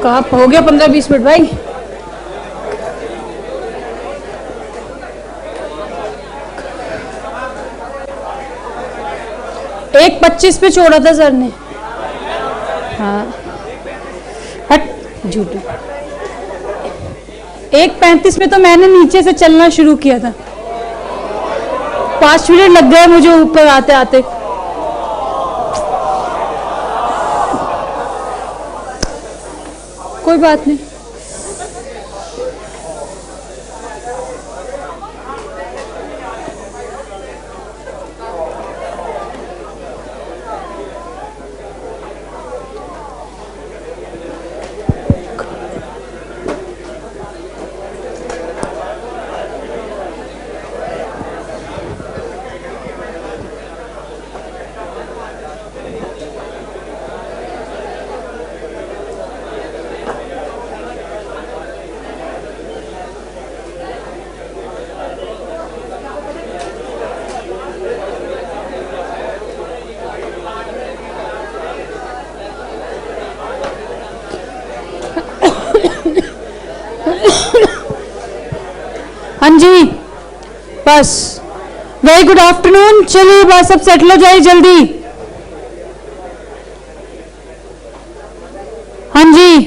कहाँ हो गया 15-20 मिनट भाई। एक 25 पे छोड़ा था सर ने। हाँ हट झूठ। 1:35 में तो मैंने नीचे से चलना शुरू किया था। 5 मिनट लग गए मुझे ऊपर आते आते। कोई बात नहीं। हाँ जी बस वेरी गुड आफ्टरनून। चलिए बस सब सेटल हो जाए जल्दी। हाँ जी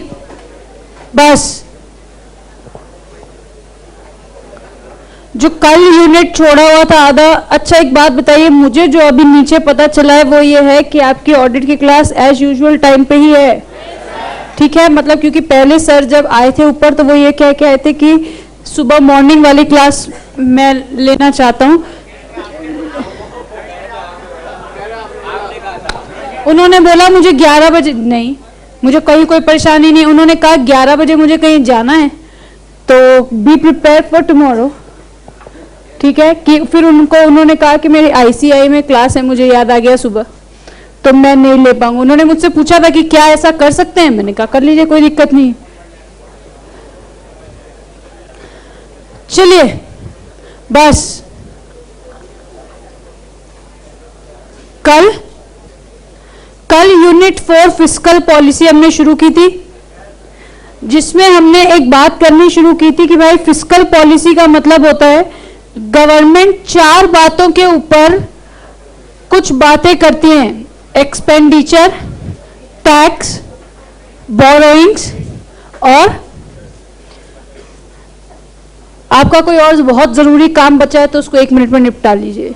बस जो कल यूनिट छोड़ा हुआ था आधा। अच्छा एक बात बताइए मुझे, जो अभी नीचे पता चला है वो ये है कि आपकी ऑडिट की क्लास एज यूजुअल टाइम पे ही है, ठीक है? मतलब क्योंकि पहले सर जब आए थे ऊपर तो वो ये कह के आए थे कि सुबह मॉर्निंग वाली क्लास मैं लेना चाहता हूँ। उन्होंने बोला मुझे 11 बजे, नहीं मुझे कहीं कोई परेशानी नहीं, उन्होंने कहा 11 बजे मुझे कहीं जाना है तो बी प्रिपेयर फॉर टुमारो, ठीक है? कि फिर उन्होंने कहा कि मेरी आईसीआई में क्लास है, मुझे याद आ गया सुबह, तो मैं नहीं ले पाऊंगा। उन्होंने मुझसे पूछा था कि क्या ऐसा कर सकते हैं, मैंने कहा कर लीजिए कोई दिक्कत नहीं। चलिए बस कल यूनिट 4 फिस्कल पॉलिसी हमने शुरू की थी, जिसमें हमने एक बात करनी शुरू की थी कि भाई फिस्कल पॉलिसी का मतलब होता है गवर्नमेंट 4 बातों के ऊपर कुछ बातें करती हैं, एक्सपेंडिचर, टैक्स, बोरोइंग्स और आपका कोई और बहुत जरूरी काम बचा है तो उसको 1 मिनट में निपटा लीजिए।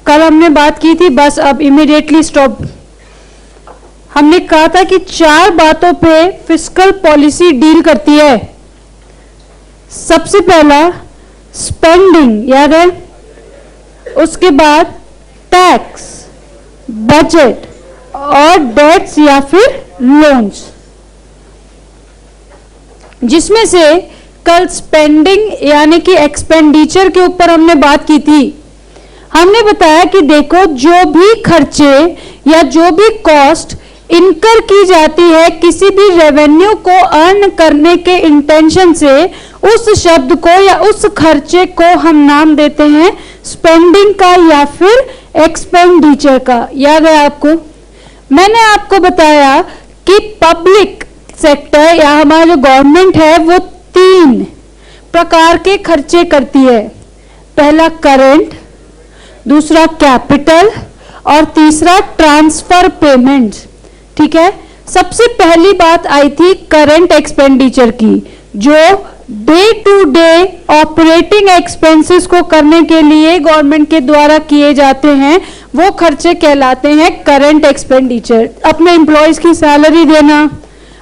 कल हमने बात की थी, बस अब इमीडिएटली स्टॉप। हमने कहा था कि 4 बातों पे फिस्कल पॉलिसी डील करती है। सबसे पहला स्पेंडिंग, याद है? उसके बाद टैक्स, बजट और डेट्स या फिर लोन्स। जिसमें से कल स्पेंडिंग यानी कि एक्सपेंडिचर के ऊपर हमने बात की थी। हमने बताया कि देखो जो भी खर्चे या जो भी कॉस्ट इनकर की जाती है किसी भी रेवेन्यू को अर्न करने के इंटेंशन से, उस शब्द को या उस खर्चे को हम नाम देते हैं स्पेंडिंग का या फिर एक्सपेंडिचर का। याद है आपको? मैंने आपको बताया कि पब्लिक सेक्टर या हमारा जो गवर्नमेंट है वो 3 प्रकार के खर्चे करती है। पहला करंट, दूसरा कैपिटल और तीसरा ट्रांसफर पेमेंट्स, ठीक है? सबसे पहली बात आई थी करंट एक्सपेंडिचर की, जो day to day operating expenses को करने के लिए गवर्नमेंट के द्वारा किए जाते हैं, वो खर्चे कहलाते हैं करंट एक्सपेंडिचर। अपने एम्प्लॉयज की सैलरी देना,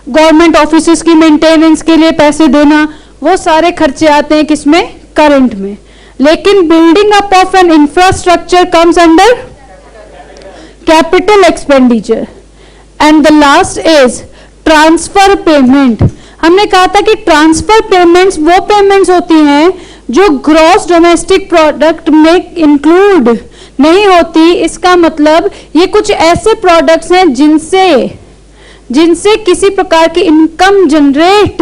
गवर्नमेंट ऑफिसेस की मेंटेनेंस के लिए पैसे देना, वो सारे खर्चे आते हैं किसमें? करंट में। लेकिन building up of N infrastructure comes under capital expenditure. And the last is transfer payment. हमने कहा था कि ट्रांसफर पेमेंट्स वो पेमेंट्स होती हैं जो ग्रॉस डोमेस्टिक प्रोडक्ट में इंक्लूड नहीं होती। इसका मतलब ये कुछ ऐसे प्रोडक्ट्स हैं जिनसे जिनसे किसी प्रकार की इनकम जनरेट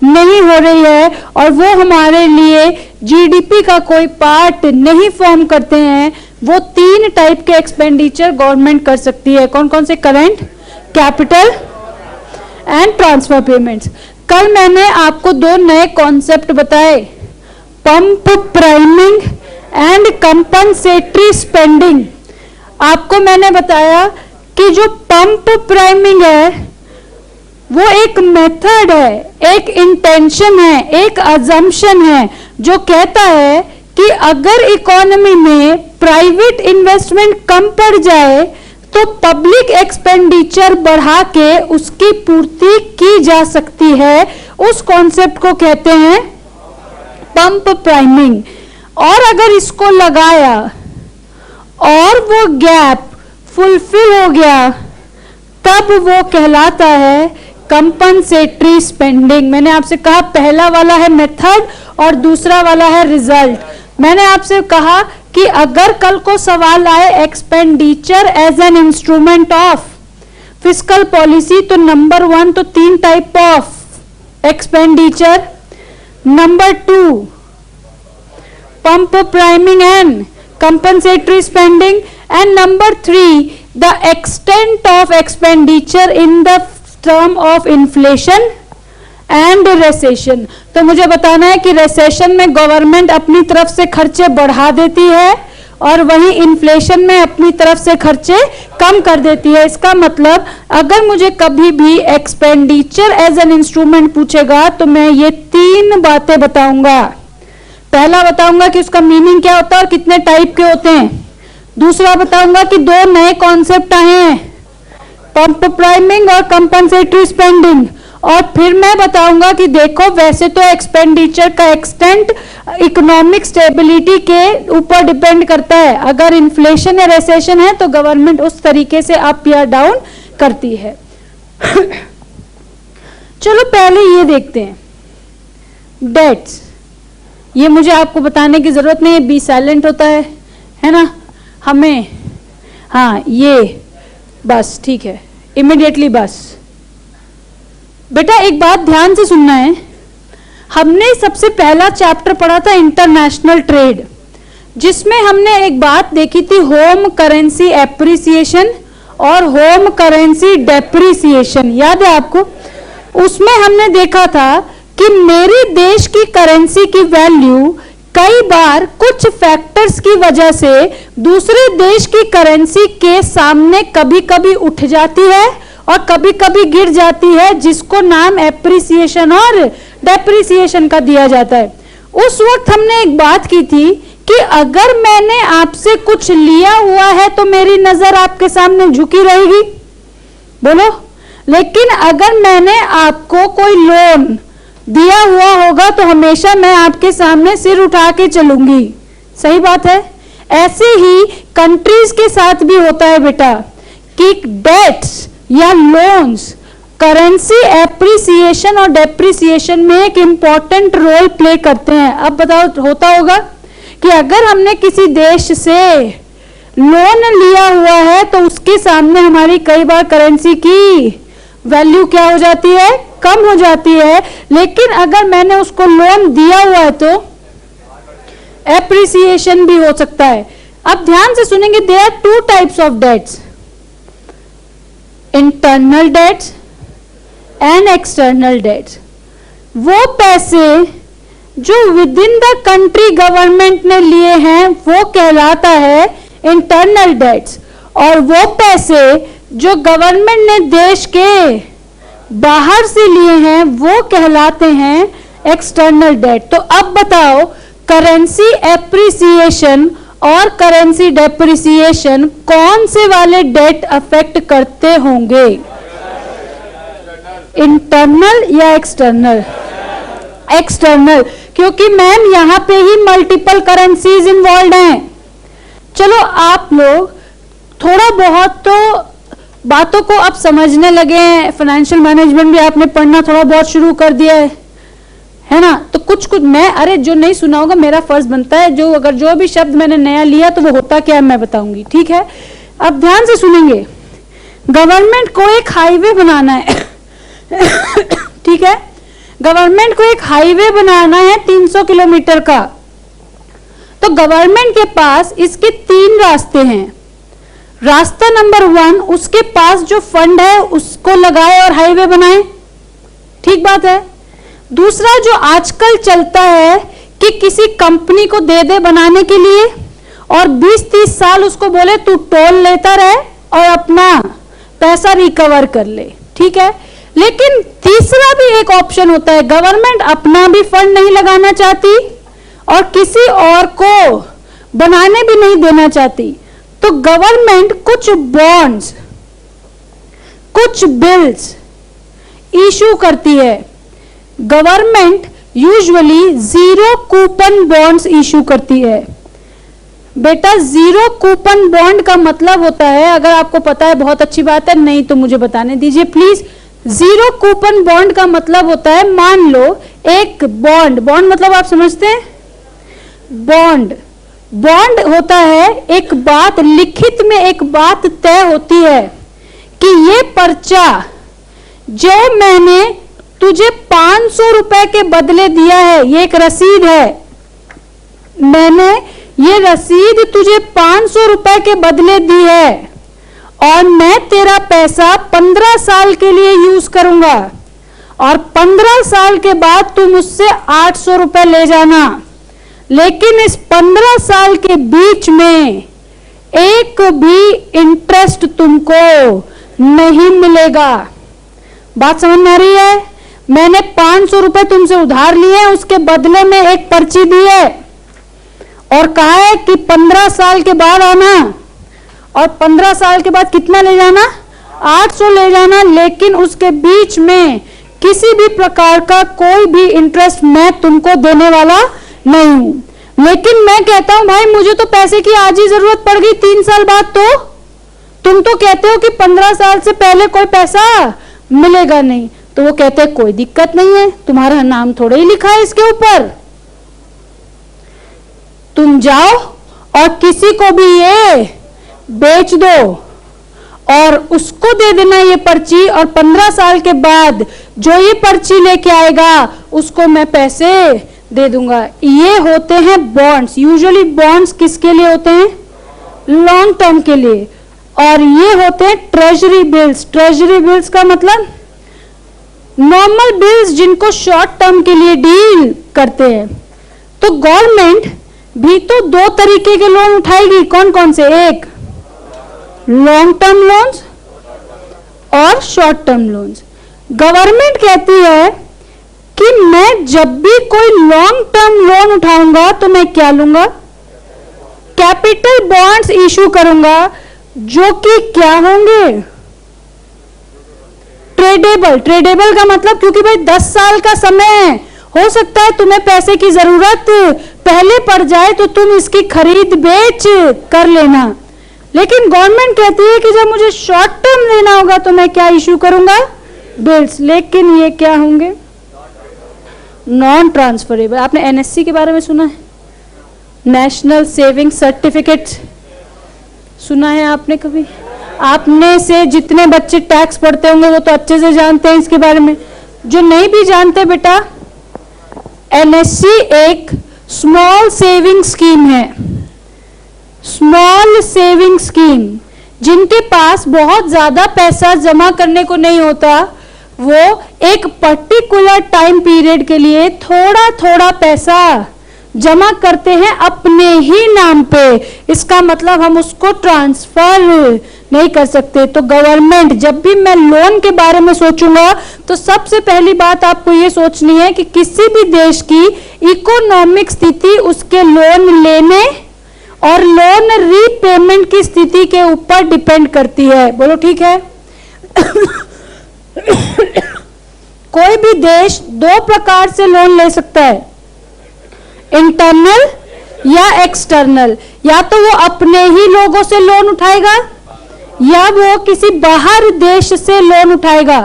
नहीं हो रही है और वो हमारे लिए जीडीपी का कोई पार्ट नहीं फॉर्म करते हैं, वो 3 टाइप के एक्सपेंडिचर गवर्नमेंट कर सकती है। कौन कौन से? Current, capital and transfer payments. कल मैंने आपको 2 नए कॉन्सेप्ट बताए, pump priming and compensatory spending. आपको मैंने बताया कि जो पंप प्राइमिंग है वो एक मेथड है, एक इंटेंशन है, एक अजम्पशन है जो कहता है कि अगर इकोनॉमी में प्राइवेट इन्वेस्टमेंट कम पड़ जाए तो पब्लिक एक्सपेंडिचर बढ़ा के उसकी पूर्ति की जा सकती है। उस कॉन्सेप्ट को कहते हैं पंप प्राइमिंग। और अगर इसको लगाया और वो गैप फुलफिल हो गया तब वो कहलाता है कंपनसेटरी स्पेंडिंग। मैंने आपसे कहा पहला वाला है मेथड और दूसरा वाला है रिजल्ट। मैंने आपसे कहा कि अगर कल को सवाल आए expenditure as an instrument of fiscal policy तो नंबर 1 तो 3 type of expenditure, number 2 pump priming and compensatory spending, and number 3 the extent of expenditure in the term of inflation and recession। तो मुझे बताना है कि recession में government अपनी तरफ से खर्चे बढ़ा देती है और वहीं इन्फ्लेशन में अपनी तरफ से खर्चे कम कर देती है। इसका मतलब अगर मुझे कभी भी एक्सपेंडिचर एज एन इंस्ट्रूमेंट पूछेगा तो मैं ये 3 बातें बताऊंगा। पहला बताऊंगा कि उसका मीनिंग क्या होता है और कितने टाइप के होते हैं। दूसरा बताऊंगा कि 2 नए कॉन्सेप्ट आए हैं, पंप प्राइमिंग और कंपनसेटरी स्पेंडिंग। और फिर मैं बताऊंगा कि देखो वैसे तो एक्सपेंडिचर का एक्सटेंट इकोनॉमिक स्टेबिलिटी के ऊपर डिपेंड करता है, अगर इन्फ्लेशन या रिसेशन है तो गवर्नमेंट उस तरीके से अप या डाउन करती है। चलो पहले ये देखते हैं डेट्स। ये मुझे आपको बताने की जरूरत नहीं है, बी साइलेंट होता है ना हमें, हाँ ये बस ठीक है इमीडिएटली बस। बेटा एक बात ध्यान से सुनना है, हमने सबसे पहला चैप्टर पढ़ा था इंटरनेशनल ट्रेड, जिसमें हमने एक बात देखी थी होम करेंसी एप्रिसिएशन और होम करेंसी डेप्रिसिएशन, याद है आपको? उसमें हमने देखा था कि मेरे देश की करेंसी की वैल्यू कई बार कुछ फैक्टर्स की वजह से दूसरे देश की करेंसी के सामने कभी कभी उठ जाती है और कभी कभी गिर जाती है, जिसको नाम एप्रिसिएशन और डेप्रिसिएशन का दिया जाता है। उस वक्त हमने एक बात की थी कि अगर मैंने आपसे कुछ लिया हुआ है तो मेरी नजर आपके सामने झुकी रहेगी, बोलो। लेकिन अगर मैंने आपको कोई लोन दिया हुआ होगा तो हमेशा मैं आपके सामने सिर उठा के चलूंगी, सही बात है। ऐसे ही कंट्रीज के साथ भी होता है बेटा कि डेट्स या लोन्स करेंसी एप्रिसिएशन और डेप्रिसिएशन में एक इंपॉर्टेंट रोल प्ले करते हैं। अब बताओ, होता होगा कि अगर हमने किसी देश से लोन लिया हुआ है तो उसके सामने हमारी कई बार करेंसी की वैल्यू क्या हो जाती है? कम हो जाती है। लेकिन अगर मैंने उसको लोन दिया हुआ है तो एप्रिसिएशन भी हो सकता है। अब ध्यान से सुनेंगे, there are 2 types of debts, internal debts and external debts. वो पैसे जो within the country government ने लिए हैं वो कहलाता है इंटरनल डेट्स, और वो पैसे जो गवर्नमेंट ने देश के बाहर से लिए हैं वो कहलाते हैं एक्सटर्नल डेट। तो अब बताओ करेंसी एप्रिसिएशन और करेंसी डेप्रिसिएशन कौन से वाले डेट अफेक्ट करते होंगे, इंटरनल या एक्सटर्नल? एक्सटर्नल, क्योंकि मैम यहां पे ही मल्टीपल करेंसीज इन्वॉल्व हैं। चलो आप लोग थोड़ा बहुत तो बातों को अब समझने लगे हैं, फाइनेंशियल मैनेजमेंट भी आपने पढ़ना थोड़ा बहुत शुरू कर दिया है ना? तो कुछ कुछ मैं, अरे जो नहीं सुना होगा मेरा फर्ज बनता है, जो अगर जो भी शब्द मैंने नया लिया तो वो होता क्या है मैं बताऊंगी, ठीक है? अब ध्यान से सुनेंगे। गवर्नमेंट को एक हाईवे बनाना है ठीक है, गवर्नमेंट को एक हाईवे बनाना है 300 किलोमीटर का। तो गवर्नमेंट के पास इसके 3 रास्ते हैं। रास्ता नंबर 1, उसके पास जो फंड है उसको लगाए और हाईवे बनाए, ठीक बात है। दूसरा जो आजकल चलता है कि किसी कंपनी को दे दे बनाने के लिए और 20-30 साल उसको बोले तू टोल लेता रहे और अपना पैसा रिकवर कर ले, ठीक है। लेकिन तीसरा भी एक ऑप्शन होता है, गवर्नमेंट अपना भी फंड नहीं लगाना चाहती और किसी और को बनाने भी नहीं देना चाहती, तो गवर्नमेंट कुछ बॉन्ड्स, कुछ बिल्स इशू करती है। Government usually 0 coupon bonds issue करती है। बेटा 0 कूपन बॉन्ड का मतलब होता है, अगर आपको पता है बहुत अच्छी बात है, नहीं तो मुझे बताने दीजिए प्लीज। 0 कूपन बॉन्ड का मतलब होता है, मान लो एक बॉन्ड, बॉन्ड मतलब आप समझते हैं, बॉन्ड होता है एक बात, लिखित में एक बात तय होती है कि ये पर्चा जो मैंने तुझे 500 रुपए के बदले दिया है, ये एक रसीद है, मैंने ये रसीद तुझे 500 रुपए के बदले दी है और मैं तेरा पैसा 15 साल के लिए यूज करूंगा और 15 साल के बाद तुम मुझसे 800 रुपए ले जाना, लेकिन इस 15 साल के बीच में एक भी इंटरेस्ट तुमको नहीं मिलेगा। बात समझ में आ रही है? मैंने 500 रुपए तुमसे उधार लिए, उसके बदले में एक पर्ची दी है और कहा है कि 15 साल के बाद आना और 15 साल के बाद कितना ले जाना, 800 ले जाना, लेकिन उसके बीच में किसी भी प्रकार का कोई भी इंटरेस्ट मैं तुमको देने वाला नहीं हूं। लेकिन मैं कहता हूं भाई मुझे तो पैसे की आज ही जरूरत पड़ गई 3 साल बाद, तो तुम तो कहते हो कि 15 साल से पहले कोई पैसा मिलेगा नहीं। तो वो कहते हैं कोई दिक्कत नहीं है, तुम्हारा नाम थोड़ा ही लिखा है इसके ऊपर, तुम जाओ और किसी को भी ये बेच दो और उसको दे देना ये पर्ची, और 15 साल के बाद जो ये पर्ची लेके आएगा उसको मैं पैसे दे दूंगा। ये होते हैं बॉन्ड्स। यूजुअली बॉन्ड्स किसके लिए होते हैं? लॉन्ग टर्म के लिए। और ये होते हैं ट्रेजरी बिल्स। ट्रेजरी बिल्स का मतलब नॉर्मल बिल्स जिनको शॉर्ट टर्म के लिए डील करते हैं। तो गवर्नमेंट भी तो 2 तरीके के लोन उठाएगी। कौन कौन से? एक लॉन्ग टर्म लोन्स और शॉर्ट टर्म लोन्स। गवर्नमेंट कहती है कि मैं जब भी कोई लॉन्ग टर्म लोन उठाऊंगा तो मैं क्या लूंगा? कैपिटल बॉन्ड्स इशू करूंगा, जो कि क्या होंगे? ट्रेडेबल। ट्रेडेबल का मतलब क्योंकि भाई 10 साल का समय है, हो सकता है तुम्हें पैसे की जरूरत पहले पड़ जाए तो तुम इसकी खरीद बेच कर लेना। लेकिन गवर्नमेंट कहती है कि जब मुझे शॉर्ट टर्म लेना होगा तो मैं क्या इशू करूंगा? बिल्स। लेकिन ये क्या होंगे? Non transferable. आपने एनएससी के बारे में सुना है? नेशनल सेविंग सर्टिफिकेट सुना है आपने कभी? आपने से जितने बच्चे टैक्स पढ़ते होंगे वो तो अच्छे से जानते हैं इसके बारे में। जो नहीं भी जानते बेटा, एनएससी एक स्मॉल सेविंग स्कीम है। स्मॉल सेविंग स्कीम, जिनके पास बहुत ज्यादा पैसा जमा करने को नहीं होता, वो एक पर्टिकुलर टाइम पीरियड के लिए थोड़ा थोड़ा पैसा जमा करते हैं अपने ही नाम पे। इसका मतलब हम उसको ट्रांसफर नहीं कर सकते। तो गवर्नमेंट, जब भी मैं लोन के बारे में सोचूंगा तो सबसे पहली बात आपको ये सोचनी है कि किसी भी देश की इकोनॉमिक स्थिति उसके लोन लेने और लोन रीपेमेंट की स्थिति के ऊपर डिपेंड करती है। बोलो ठीक है? कोई भी देश 2 प्रकार से लोन ले सकता है, इंटरनल या एक्सटर्नल। या तो वो अपने ही लोगों से लोन उठाएगा या वो किसी बाहर देश से लोन उठाएगा।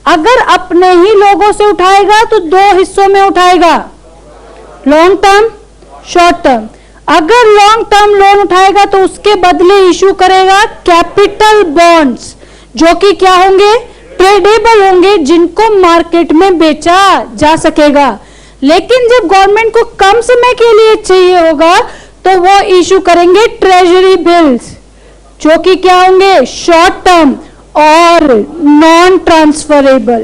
अगर अपने ही लोगों से उठाएगा तो 2 हिस्सों में उठाएगा, लॉन्ग टर्म, शॉर्ट टर्म। अगर लॉन्ग टर्म लोन उठाएगा तो उसके बदले इशू करेगा कैपिटल बॉन्ड्स। जो कि क्या होंगे, ट्रेडेबल होंगे, जिनको मार्केट में बेचा जा सकेगा। लेकिन जब गवर्नमेंट को कम समय के लिए चाहिए होगा तो वो इशू करेंगे ट्रेजरी बिल्स, जो कि क्या होंगे, शॉर्ट टर्म और नॉन ट्रांसफरेबल।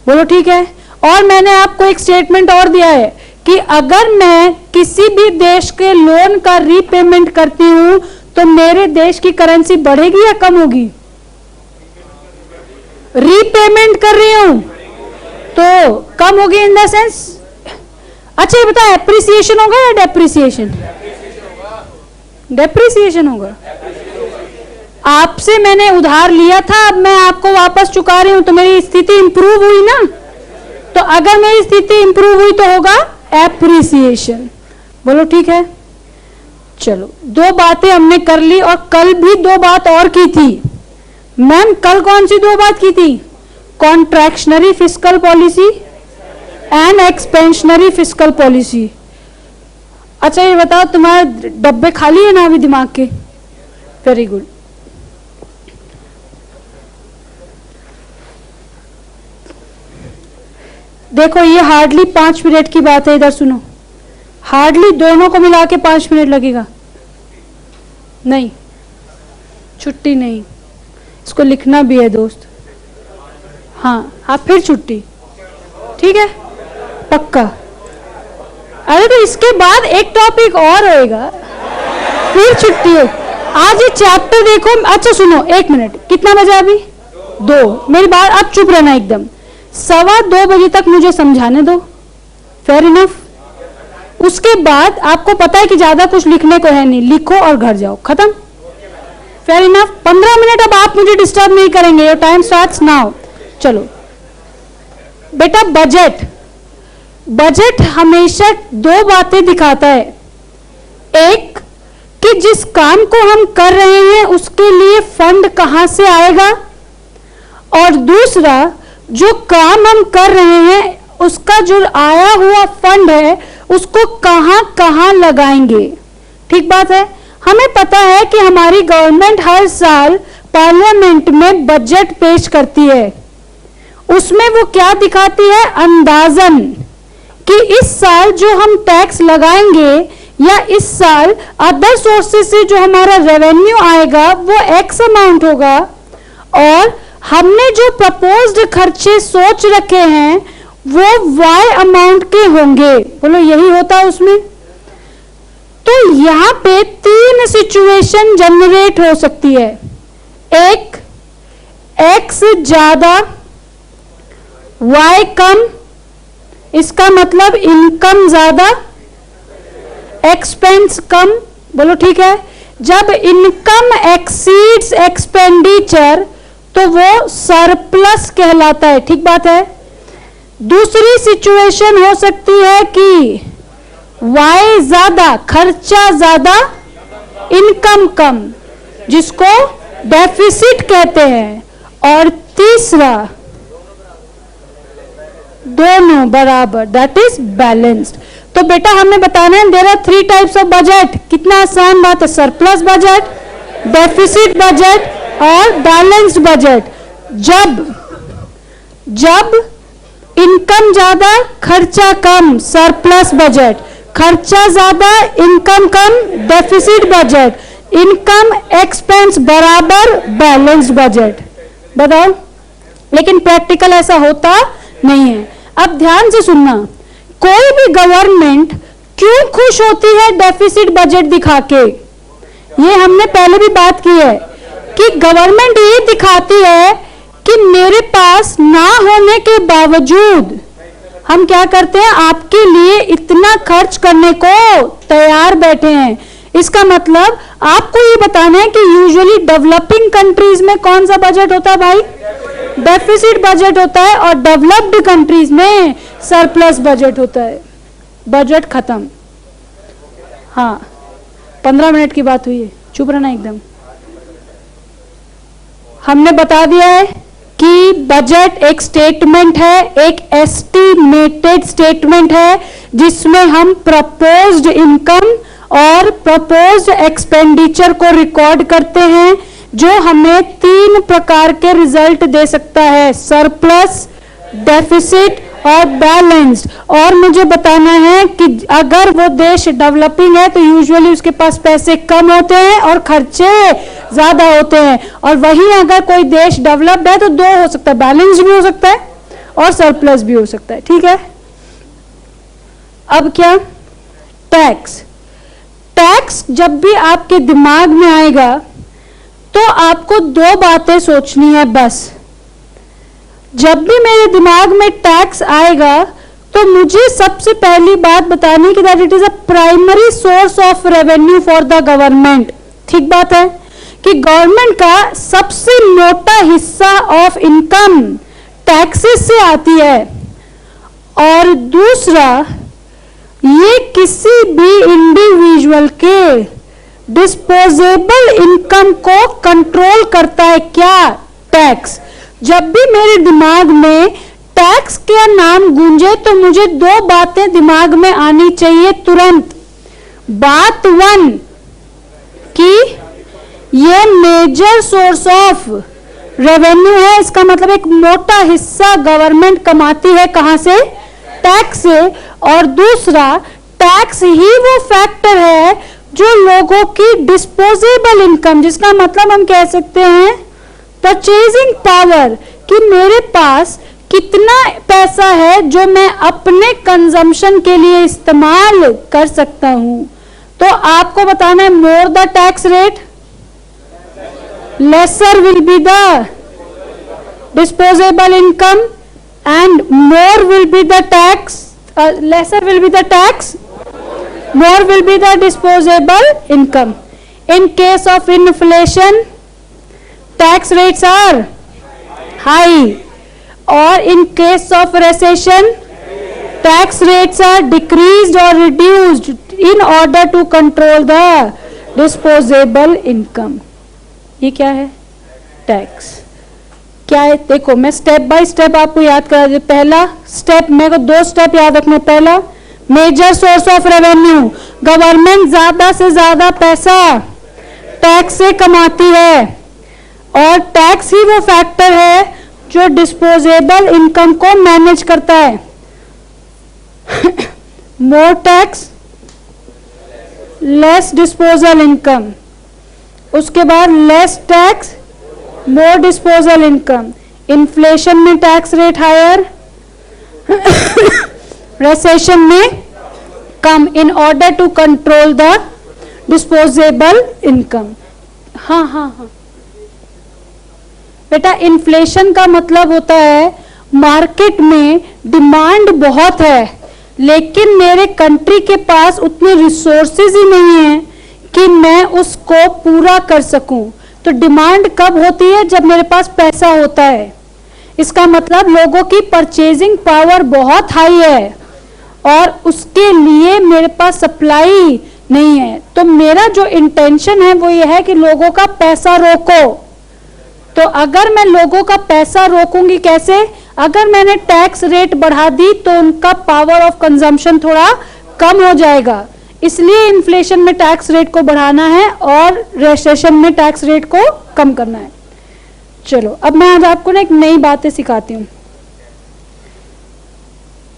बोलो ठीक है। और मैंने आपको एक स्टेटमेंट और दिया है कि अगर मैं किसी भी देश के लोन का रीपेमेंट करती हूं तो मेरे देश की करेंसी बढ़ेगी या कम होगी? रीपेमेंट कर रही हूं तो कम होगी इन द सेंस। अच्छा ये बताओ, एप्रिसिएशन होगा या डेप्रिसिएशन? डेप्रिसिएशन होगा। आपसे मैंने उधार लिया था, अब मैं आपको वापस चुका रही हूं तो मेरी स्थिति इंप्रूव हुई ना। तो अगर मेरी स्थिति इंप्रूव हुई तो होगा एप्रिसिएशन। बोलो ठीक है। चलो, दो बातें हमने कर ली और कल भी दो बात और की थी। मैम कल कौन सी दो बात की थी? Contractionary fiscal policy and expansionary fiscal policy. अच्छा ये बताओ, तुम्हारे डब्बे खाली है ना अभी दिमाग के? Very good. देखो ये हार्डली 5 मिनट की बात है, इधर सुनो। हार्डली दोनों को मिला के 5 मिनट लगेगा। नहीं, छुट्टी नहीं, इसको लिखना भी है दोस्त। हाँ, आप फिर छुट्टी, ठीक है, पक्का। अरे तो इसके बाद एक टॉपिक और होएगा, फिर छुट्टी है। आज ये चैप्टर देखो। अच्छा सुनो, 1 मिनट, कितना बजा अभी? 2। मेरी बात, अब चुप रहना एकदम। 2:15 बजे तक मुझे समझाने दो, फेयर इनफ। उसके बाद आपको पता है कि ज्यादा कुछ लिखने को है नहीं, लिखो और घर जाओ, खत्म, फेयर इनफ। 15 मिनट अब आप मुझे डिस्टर्ब नहीं करेंगे। Your time starts now. चलो बेटा, बजट। बजट हमेशा दो बातें दिखाता है। एक कि जिस काम को हम कर रहे हैं उसके लिए फंड कहां से आएगा, और दूसरा जो काम हम कर रहे हैं उसका जो आया हुआ फंड है उसको कहां कहां लगाएंगे। ठीक बात है। हमें पता है कि हमारी गवर्नमेंट हर साल पार्लियामेंट में बजट पेश करती है। उसमें वो क्या दिखाती है, अंदाजन, कि इस साल जो हम टैक्स लगाएंगे या इस साल अदर सोर्सेस से जो हमारा रेवेन्यू आएगा वो एक्स अमाउंट होगा, और हमने जो प्रपोज्ड खर्चे सोच रखे हैं वो वाई अमाउंट के होंगे। बोलो यही होता है उसमें। तो यहां पे 3 सिचुएशन जनरेट हो सकती है। एक, एक्स ज्यादा वाई कम, इसका मतलब इनकम ज्यादा एक्सपेंस कम। बोलो ठीक है। जब इनकम एक्सीड्स एक्सपेंडिचर तो वो सरप्लस कहलाता है। ठीक बात है। दूसरी सिचुएशन हो सकती है कि वाई ज्यादा, खर्चा ज्यादा, इनकम कम, जिसको डेफिसिट कहते हैं। और तीसरा, दोनों बराबर, दैट इज बैलेंस्ड। तो बेटा हमें बताना है there are 3 types of budget. कितना आसान बात है, सरप्लस बजट, डेफिसिट बजट और बैलेंस्ड बजट। जब इनकम ज्यादा खर्चा कम, सरप्लस बजट। खर्चा ज्यादा इनकम कम, डेफिसिट बजट। इनकम एक्सपेंस बराबर, बैलेंस्ड बजट। बताओ। लेकिन प्रैक्टिकल ऐसा होता नहीं है। अब ध्यान से सुनना, कोई भी गवर्नमेंट क्यों खुश होती है डेफिसिट बजट दिखा के? ये हमने पहले भी बात की है कि गवर्नमेंट ये दिखाती है कि मेरे पास ना होने के बावजूद हम क्या करते हैं, आपके लिए इतना खर्च करने को तैयार बैठे हैं। इसका मतलब आपको ये बताना है कि यूजुअली डेवलपिंग कंट्रीज में कौन सा बजट होता है भाई? डेफिसिट बजट होता है, और डेवलप्ड कंट्रीज में सरप्लस बजट होता है। बजट खत्म। हाँ, 15 मिनट की बात हुई है, चुप रहना एकदम। हमने बता दिया है कि बजट एक स्टेटमेंट है, एक एस्टिमेटेड स्टेटमेंट है, जिसमें हम प्रपोज्ड इनकम और प्रपोज्ड एक्सपेंडिचर को रिकॉर्ड करते हैं। जो हमें 3 प्रकार के रिजल्ट दे सकता है, सरप्लस, डेफिसिट और बैलेंस्ड। और मुझे बताना है कि अगर वो देश डेवलपिंग है तो यूजुअली उसके पास पैसे कम होते हैं और खर्चे ज्यादा होते हैं, और वहीं अगर कोई देश डेवलप्ड है तो 2 हो सकता है, बैलेंस्ड भी हो सकता है और सरप्लस भी हो सकता है। ठीक है, अब क्या, टैक्स। टैक्स जब भी आपके दिमाग में आएगा तो आपको 2 बातें सोचनी है बस। जब भी मेरे दिमाग में टैक्स आएगा तो मुझे सबसे पहली बात बतानी कि that it is a primary source of revenue for the government. ठीक बात है कि गवर्नमेंट का सबसे मोटा हिस्सा ऑफ इनकम टैक्सेस से आती है। और दूसरा, ये किसी भी इंडिविजुअल के डिस्पोजेबल इनकम को कंट्रोल करता है। क्या, टैक्स। जब भी मेरे दिमाग में टैक्स का नाम गूंजे तो मुझे 2 बातें दिमाग में आनी चाहिए तुरंत। बात 1 कि ये मेजर सोर्स ऑफ रेवेन्यू है, इसका मतलब एक मोटा हिस्सा गवर्नमेंट कमाती है कहां से, टैक्स से। और दूसरा, टैक्स ही वो फैक्टर है जो लोगों की डिस्पोजेबल इनकम, जिसका मतलब हम कह सकते हैं परचेजिंग पावर, कि मेरे पास कितना पैसा है जो मैं अपने कंजम्पशन के लिए इस्तेमाल कर सकता हूं। तो आपको बताना है, more the tax rate laser will be the disposable income and more will be the tax, lesser will be the tax, more will be the disposable income. In case of inflation, tax rates are high, or in case of recession, tax rates are decreased or reduced in order to control the disposable income. ये क्या है, tax. क्या है, देखो मैं step by step आपको याद करा दूं। पहला स्टेप, मेरे को 2 स्टेप याद रखने। पहला, major source of revenue, government ज्यादा से ज्यादा पैसा टैक्स से कमाती है, और टैक्स ही वो फैक्टर है जो डिस्पोजेबल इनकम को मैनेज करता है। More tax less disposal income, उसके बाद less tax more disposal income. Inflation में टैक्स रेट हायर, रिसेशन में कम, in order to control the disposable income. हाँ हाँ हाँ बेटा, इन्फ्लेशन का मतलब होता है मार्केट में डिमांड बहुत है लेकिन मेरे कंट्री के पास उतने रिसोर्सेज ही नहीं है कि मैं उसको पूरा कर सकूं। तो डिमांड कब होती है, जब मेरे पास पैसा होता है। इसका मतलब लोगों की परचेजिंग पावर बहुत हाई है और उसके लिए मेरे पास सप्लाई नहीं है। तो मेरा जो इंटेंशन है वो ये है कि लोगों का पैसा रोको। तो अगर मैं लोगों का पैसा रोकूंगी कैसे, अगर मैंने टैक्स रेट बढ़ा दी तो उनका पावर ऑफ कंजम्पशन थोड़ा कम हो जाएगा। इसलिए इन्फ्लेशन में टैक्स रेट को बढ़ाना है और रिसेशन में टैक्स रेट को कम करना है। चलो अब मैं आज आपको ना एक नई बातें सिखाती हूँ।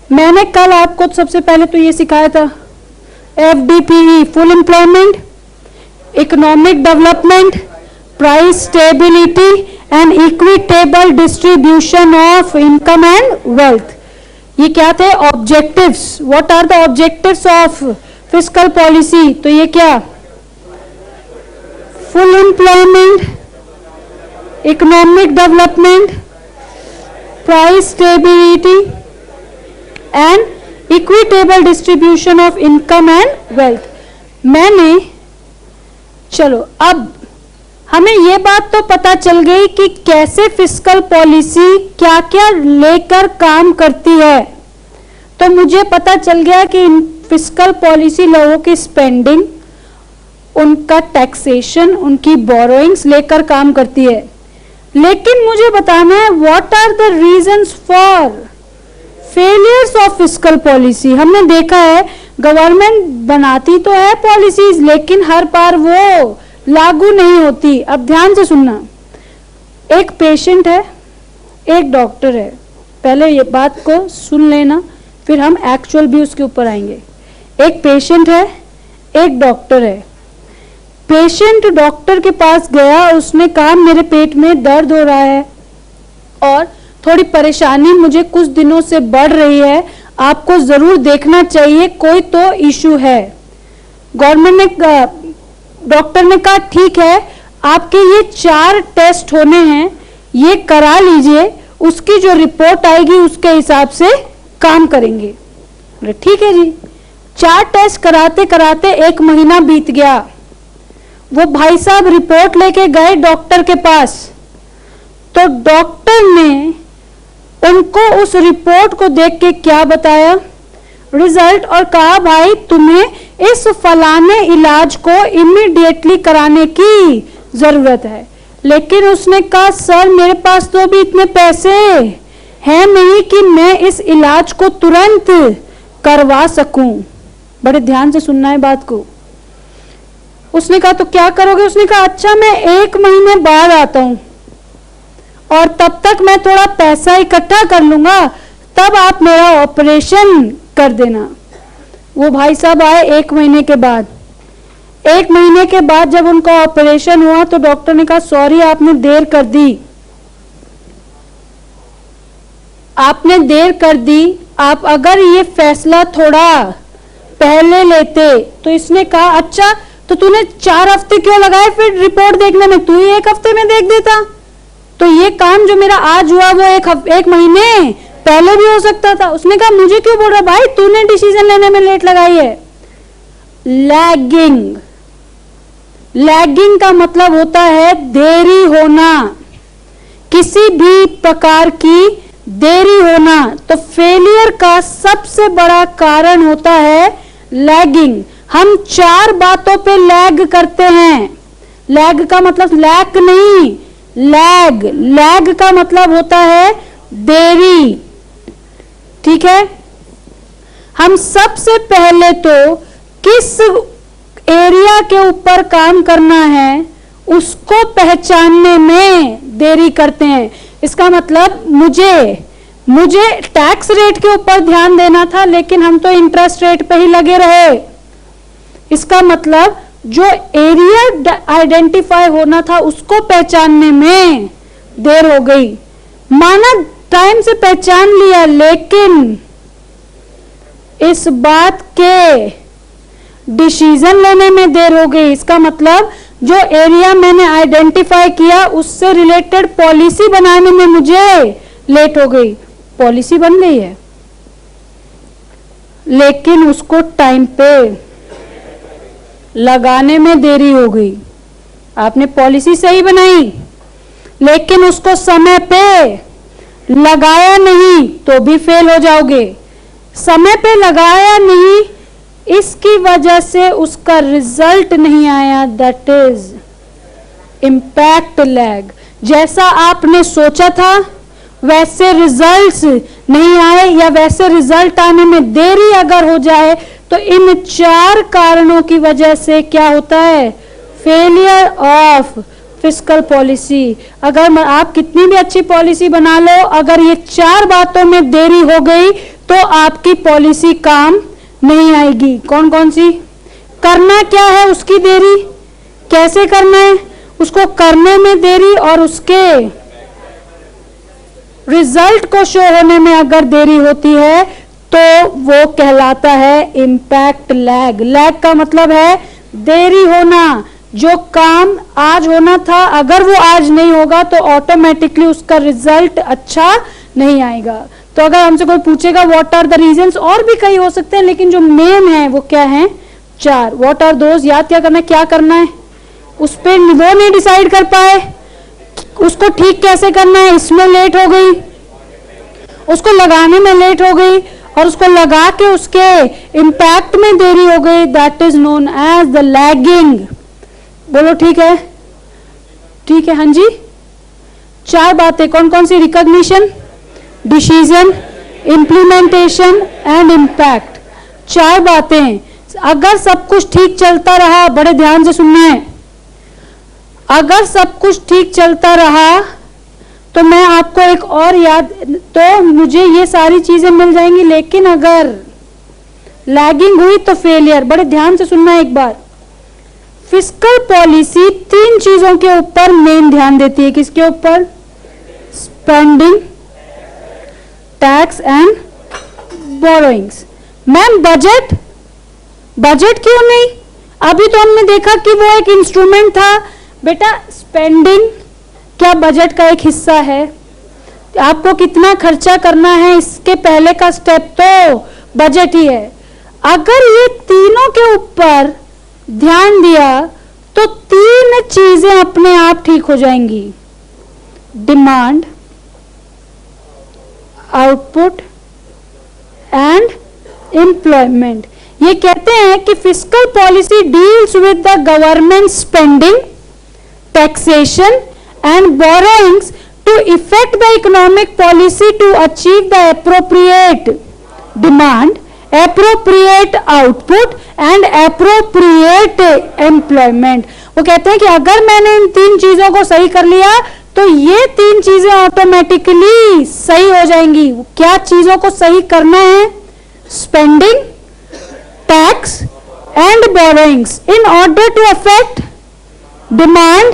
मैंने कल आपको सबसे पहले तो ये सिखाया था FDPE, full employment, economic development, price stability and equitable distribution of income and wealth. ये क्या थे, objectives. What are the objectives of fiscal policy? तो ये क्या, full employment, economic development, price stability and equitable distribution of income and wealth. मैंने, चलो अब हमें ये बात तो पता चल गई कि कैसे फिस्कल पॉलिसी क्या क्या लेकर काम करती है। तो मुझे पता चल गया कि फिस्कल पॉलिसी लोगों की स्पेंडिंग, उनका टैक्सेशन, उनकी बोरोइंग्स लेकर काम करती है। लेकिन मुझे बताना है what are the reasons for failures of fiscal policy. हमने देखा है गवर्नमेंट बनाती तो है पॉलिसीज लेकिन हर बार वो लागू नहीं होती। अब ध्यान से सुनना, एक पेशेंट है, एक डॉक्टर है। पहले ये बात को सुन लेना, फिर हम एक्चुअल भी उसके ऊपर आएंगे। एक पेशेंट है, एक डॉक्टर है। पेशेंट डॉक्टर के पास गया, उसने कहा मेरे पेट में दर्द हो रहा है और थोड़ी परेशानी मुझे कुछ दिनों से बढ़ रही है, आपको जरूर देखना चाहिए, कोई तो इशू है। गवर्नमेंट ने, डॉक्टर ने कहा ठीक है, आपके ये 4 टेस्ट होने हैं, ये करा लीजिए, उसकी जो रिपोर्ट आएगी उसके हिसाब से काम करेंगे। ठीक है जी। 4 टेस्ट कराते कराते 1 महीना बीत गया। वो भाई साहब रिपोर्ट लेके गए डॉक्टर के पास, तो डॉक्टर ने उनको उस रिपोर्ट को देख के क्या बताया, रिजल्ट, और कहा भाई तुम्हें इस फलाने इलाज को इमीडिएटली कराने की जरूरत है। लेकिन उसने कहा सर मेरे पास तो अभी इतने पैसे हैं नहीं कि मैं इस इलाज को तुरंत करवा सकूं। बड़े ध्यान से सुनना है बात को। उसने कहा तो क्या करोगे? उसने कहा अच्छा मैं 1 महीने बाद आता हूं और तब तक मैं थोड़ा पैसा इकट्ठा कर लूंगा, तब आप मेरा ऑपरेशन कर देना। वो भाई साहब आए 1 महीने के बाद। 1 महीने के बाद जब उनका ऑपरेशन हुआ तो डॉक्टर ने कहा सॉरी आपने देर कर दी, आपने देर कर दी, आप अगर ये फैसला थोड़ा पहले लेते। तो इसने कहा अच्छा तो तूने 4 हफ्ते क्यों लगाए फिर रिपोर्ट देखने में, तू ही 1 हफ्ते में देख देता। तो ये काम जो मेरा आज हुआ वो 1 महीने पहले भी हो सकता था। उसने कहा मुझे क्यों बोल रहा भाई, तूने डिसीजन लेने में लेट लगाई है। लैगिंग, लैगिंग का मतलब होता है देरी होना, किसी भी प्रकार की देरी होना। तो फेलियर का सबसे बड़ा कारण होता है लैगिंग। हम 4 बातों पे लैग करते हैं। लैग का मतलब लैक नहीं, लैग, लैग का मतलब होता है देरी। ठीक है, हम सबसे पहले तो किस एरिया के ऊपर काम करना है उसको पहचानने में देरी करते हैं। इसका मतलब मुझे टैक्स रेट के ऊपर ध्यान देना था, लेकिन हम तो इंटरेस्ट रेट पे ही लगे रहे। इसका मतलब जो एरिया आइडेंटिफाई होना था उसको पहचानने में देर हो गई। माना टाइम से पहचान लिया, लेकिन इस बात के डिसीजन लेने में देर हो गई। इसका मतलब जो एरिया मैंने आइडेंटिफाई किया उससे रिलेटेड पॉलिसी बनाने में मुझे लेट हो गई। पॉलिसी बन गई है लेकिन उसको टाइम पे लगाने में देरी हो गई। आपने पॉलिसी सही बनाई लेकिन उसको समय पे लगाया नहीं तो भी फेल हो जाओगे। समय पे लगाया नहीं, इसकी वजह से उसका रिजल्ट नहीं आया, दैट इज इम्पैक्ट लैग। जैसा आपने सोचा था वैसे रिजल्ट्स नहीं आए या वैसे रिजल्ट आने में देरी अगर हो जाए तो इन 4 कारणों की वजह से क्या होता है, फेलियर ऑफ फिस्कल पॉलिसी। अगर आप कितनी भी अच्छी पॉलिसी बना लो, अगर ये 4 बातों में देरी हो गई तो आपकी पॉलिसी काम नहीं आएगी। कौन कौन सी? करना क्या है उसकी देरी, कैसे करना है उसको करने में देरी, और उसके रिजल्ट को शो होने में अगर देरी होती है तो वो कहलाता है इम्पैक्ट लैग। लैग का मतलब है देरी होना। जो काम आज होना था अगर वो आज नहीं होगा तो ऑटोमेटिकली उसका रिजल्ट अच्छा नहीं आएगा। तो अगर हमसे कोई पूछेगा व्हाट आर द रीजंस, और भी कई हो सकते हैं लेकिन जो मेन है वो क्या है, 4। व्हाट आर दोज, याद क्या करना है, क्या करना है, उस पर वो नहीं डिसाइड कर पाए, उसको ठीक कैसे करना है इसमें लेट हो गई, उसको लगाने में लेट हो गई, और उसको लगा के उसके इम्पैक्ट में देरी हो गई। That is known as the lagging. बोलो ठीक है, ठीक है, हाँ जी। 4 बातें कौन कौन सी? Recognition, decision, implementation and impact. 4 बातें। अगर सब कुछ ठीक चलता रहा, बड़े ध्यान से सुनना है, अगर सब कुछ ठीक चलता रहा तो मैं आपको एक और याद, तो मुझे ये सारी चीजें मिल जाएंगी, लेकिन अगर लैगिंग हुई तो फेलियर। बड़े ध्यान से सुनना एक बार। फिस्कल पॉलिसी 3 चीजों के ऊपर मेन ध्यान देती है। किसके ऊपर? Spending, tax and borrowings. Ma'am budget, budget क्यों नहीं? अभी तो हमने देखा कि वो एक इंस्ट्रूमेंट था। बेटा स्पेंडिंग क्या बजट का एक हिस्सा है? आपको कितना खर्चा करना है इसके पहले का स्टेप तो बजट ही है। अगर ये तीनों के ऊपर ध्यान दिया तो 3 चीजें अपने आप ठीक हो जाएंगी। Demand, output and employment. ये कहते हैं कि fiscal policy deals with the government spending, taxation and borrowings to effect the economic policy to achieve the appropriate demand, appropriate output and appropriate employment. वो कहते हैं कि अगर मैंने इन 3 चीजों को सही कर लिया तो ये 3 चीजें ऑटोमेटिकली सही हो जाएंगी। क्या चीजों को सही करना है? Spending, tax and borrowings in order to affect demand,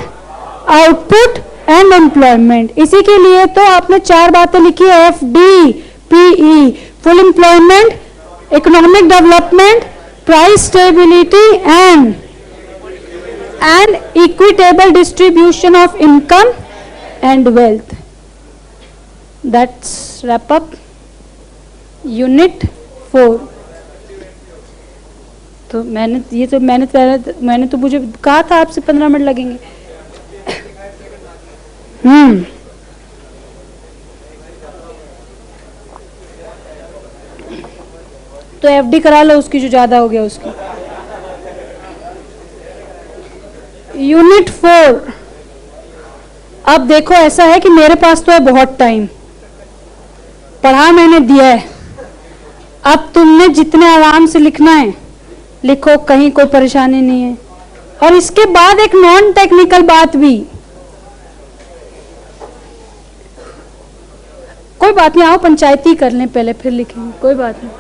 output and employment. इसी के लिए तो आपने 4 बातें लिखी है, FDPE, full employment, economic development, price stability and equitable distribution of income and wealth. That's wrap up unit 4. तो मैंने तो मुझे कहा था आपसे 15 मिनट लगेंगे। तो FD करा लो उसकी जो ज्यादा हो गया उसकी। यूनिट 4। अब देखो ऐसा है कि मेरे पास तो है बहुत टाइम, पढ़ा मैंने दिया है। अब तुमने जितने आराम से लिखना है लिखो, कहीं कोई परेशानी नहीं है। और इसके बाद एक नॉन टेक्निकल बात भी, कोई बात नहीं, आओ पंचायती कर लें पहले फिर लिखेंगे, कोई बात नहीं,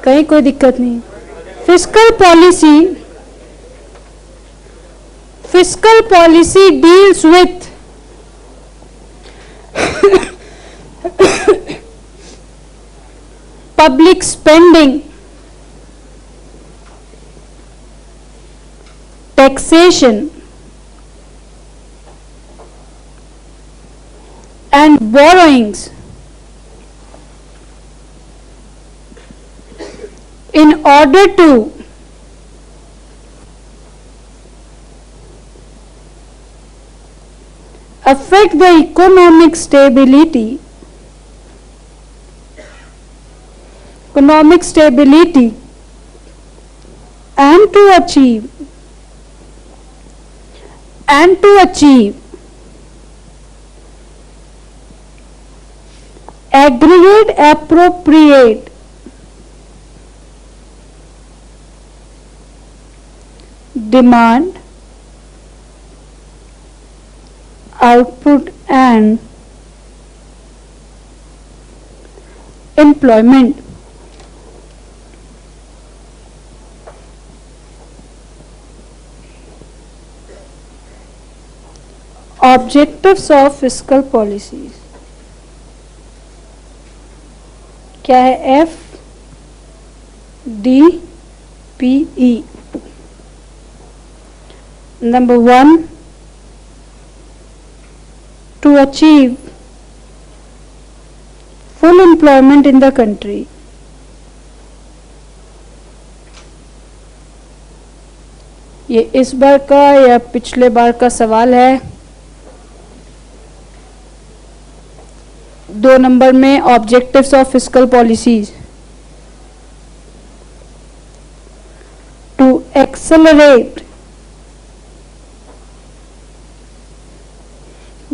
कहीं कोई दिक्कत नहीं। Fiscal policy deals with public spending, taxation and borrowings in order to affect the economic stability and to achieve aggregate appropriate demand, output and employment. Objectives of fiscal policies क्या है? FDPE। Number 1, to achieve full employment in the country. ये इस बार का या पिछले बार का सवाल है। 2 नंबर में objectives of fiscal policies, to accelerate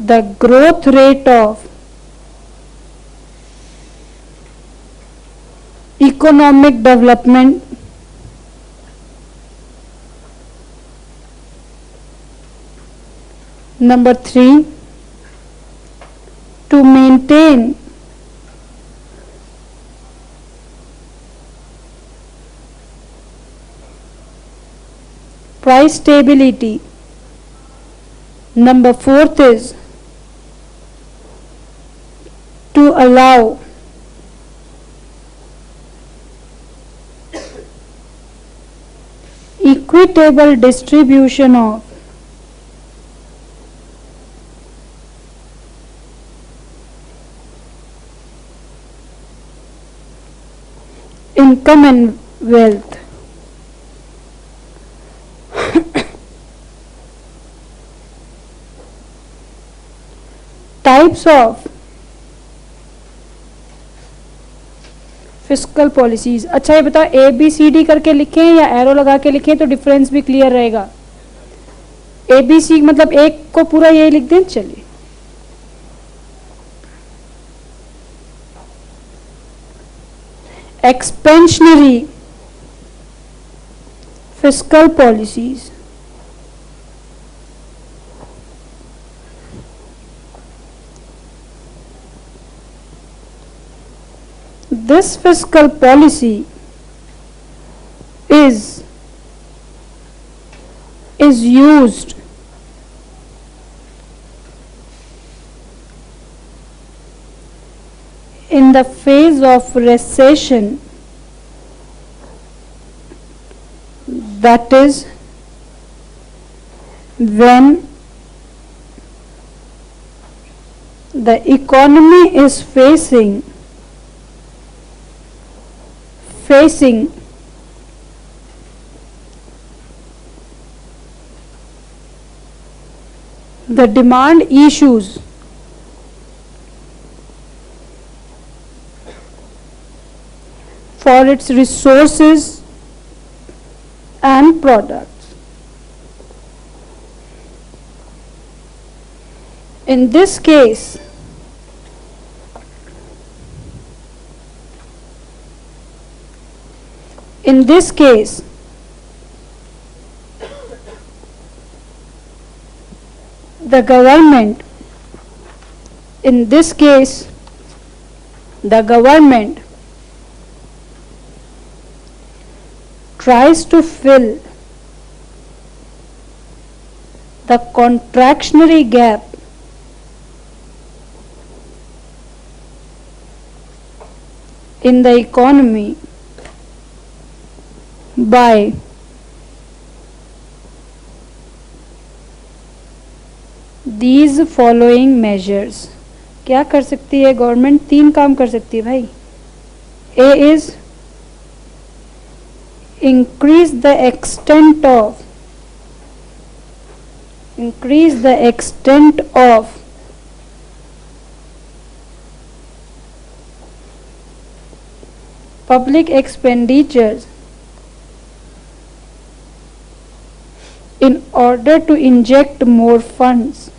the growth rate of economic development Number 3, to maintain price stability. Number 4th is to allow equitable distribution of income and wealth. Types of fiscal policies. अच्छा ये बताओ ABCD करके लिखें या arrow लगा के लिखें तो डिफरेंस भी क्लियर रहेगा. ABC मतलब एक को पूरा यही लिख दें. चलिए expansionary fiscal policies. This fiscal policy is used in the phase of recession, that is when the economy is facing the demand issues for its resources and products. In this case, the government tries to fill the contractionary gap in the economy by these following measures. क्या कर सकती है government? 3 काम कर सकती है भाई. A is increase the extent of public expenditures in order to inject more funds.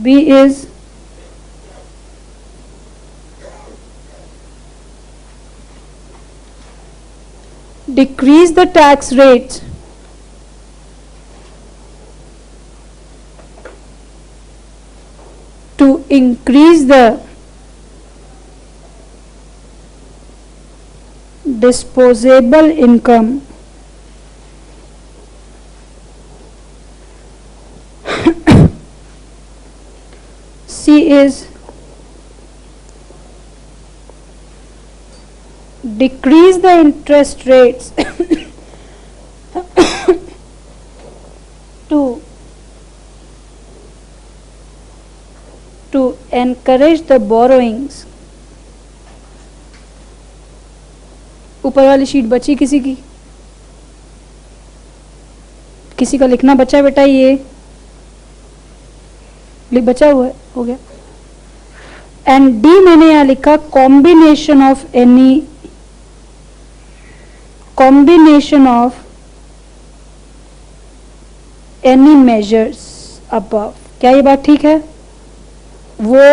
B is decrease the tax rates to increase the disposable income. C is decrease the interest rates to encourage the borrowings. ऊपर वाली sheet बची किसी की? किसी का लिखना बचा है बेटा? ये बचा हुआ है, हो गया. एंड डी मैंने यहां लिखा combination of any measures above. क्या ये बात ठीक है? वो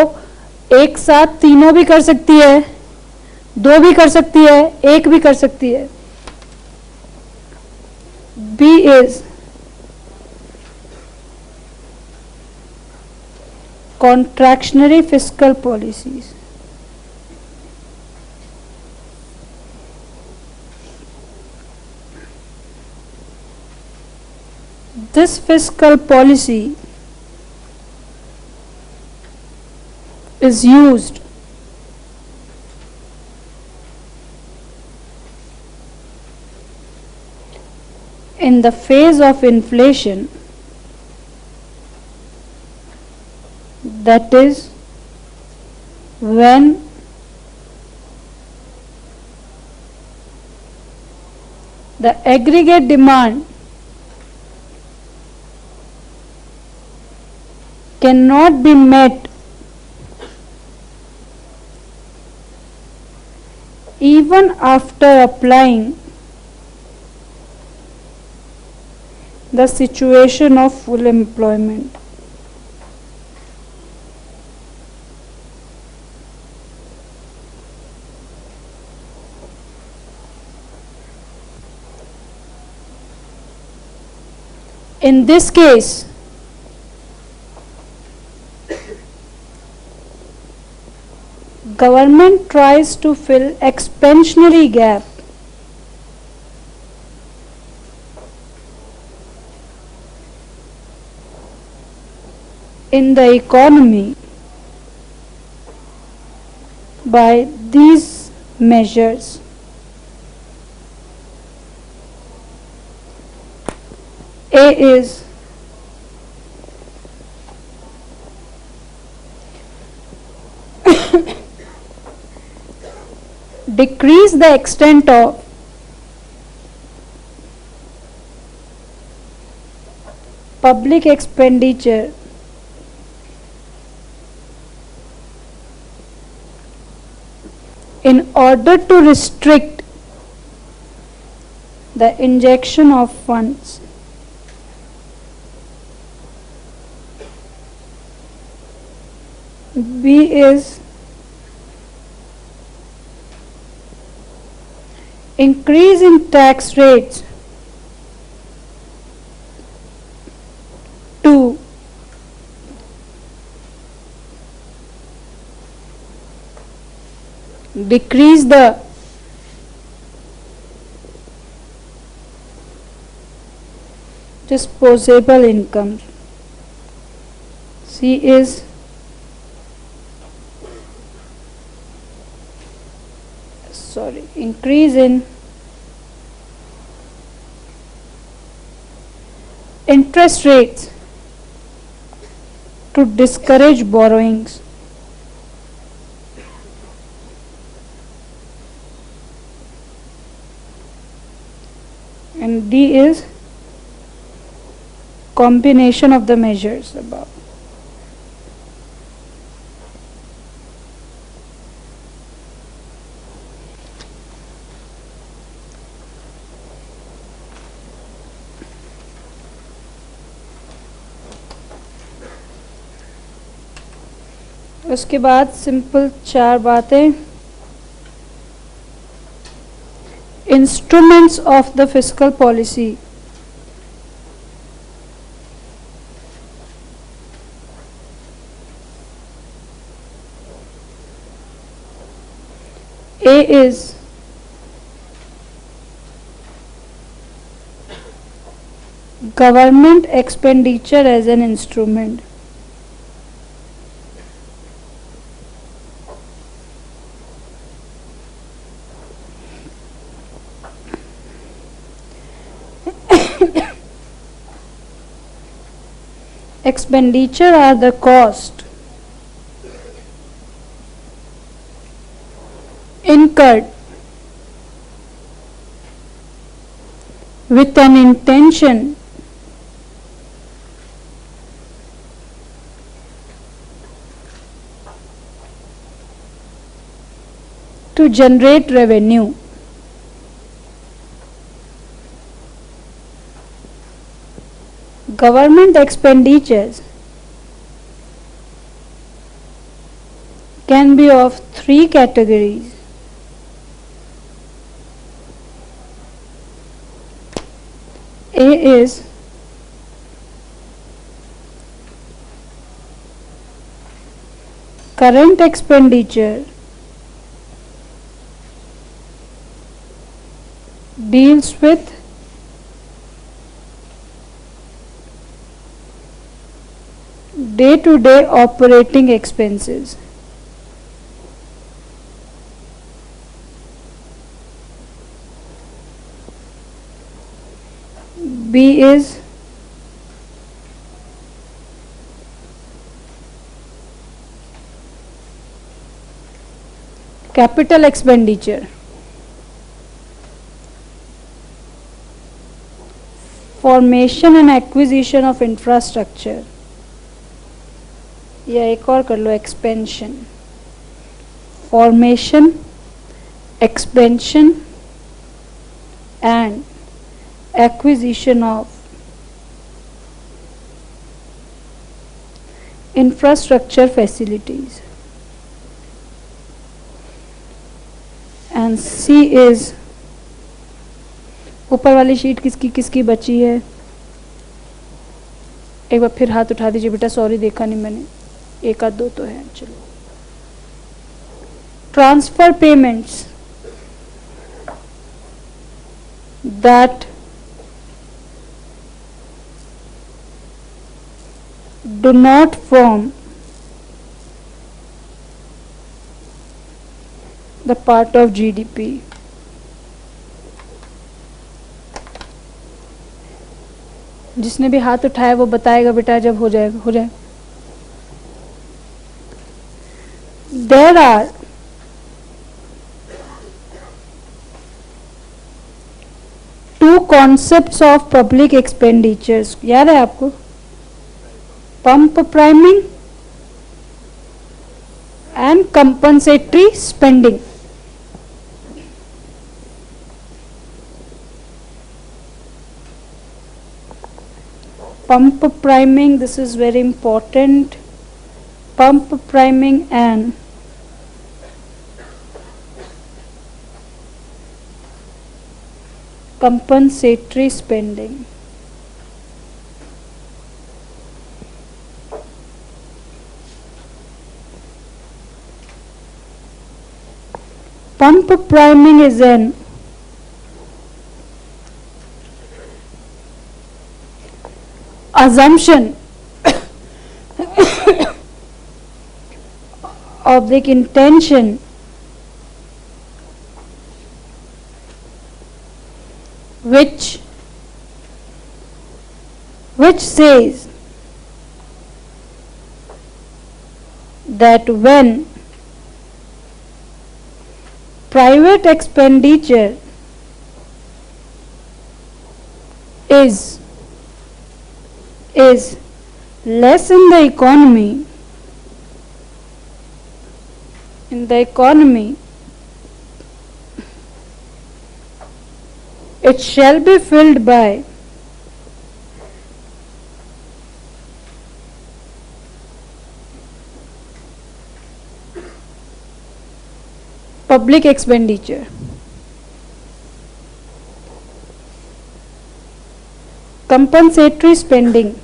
एक साथ तीनों भी कर सकती है, 2 भी कर सकती है, 1 भी कर सकती है. B is contractionary fiscal policies. This fiscal policy is used in the phase of inflation, that is when the aggregate demand cannot be met even after applying the situation of full employment. In this case, government tries to fill expansionary gap in the economy by these measures. A is decrease the extent of public expenditure in order to restrict the injection of funds. B is increase in tax rates to decrease the disposable income. C is increase in interest rates to discourage borrowings. And D is combination of the measures above. उसके बाद simple 4 बातें. Instruments of the fiscal policy. A is government expenditure as an instrument. Expenditure are the cost incurred with an intention to generate revenue. Government expenditures can be of 3 categories. A is current expenditure deals with day-to-day operating expenses. B is capital expenditure, formation and acquisition of infrastructure, या एक और कर लो expansion, formation, expansion and acquisition of infrastructure facilities. And C is, ऊपर वाली sheet किसकी किसकी बची है? एक बार फिर हाथ उठा दीजिए बेटा, सॉरी देखा नहीं मैंने, एक आध दो तो है। चलो, transfer payments that do not form the part of GDP. जिसने भी हाथ उठाया वो बताएगा बेटा जब हो जाएगा, हो जाए। There are two concepts of public expenditures. याद है आपको? Pump priming and compensatory spending. Pump priming, this is very important. Pump priming and compensatory spending. Pump priming is an assumption of the intention which says that when private expenditure is less in the economy, it shall be filled by public expenditure. Compensatory spending.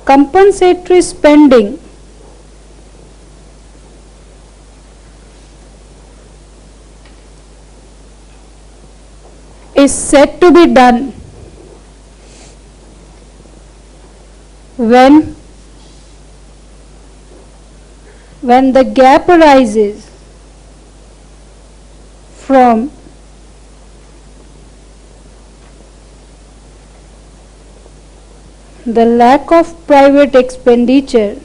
Compensatory spending is said to be done when the gap arises from the lack of private expenditure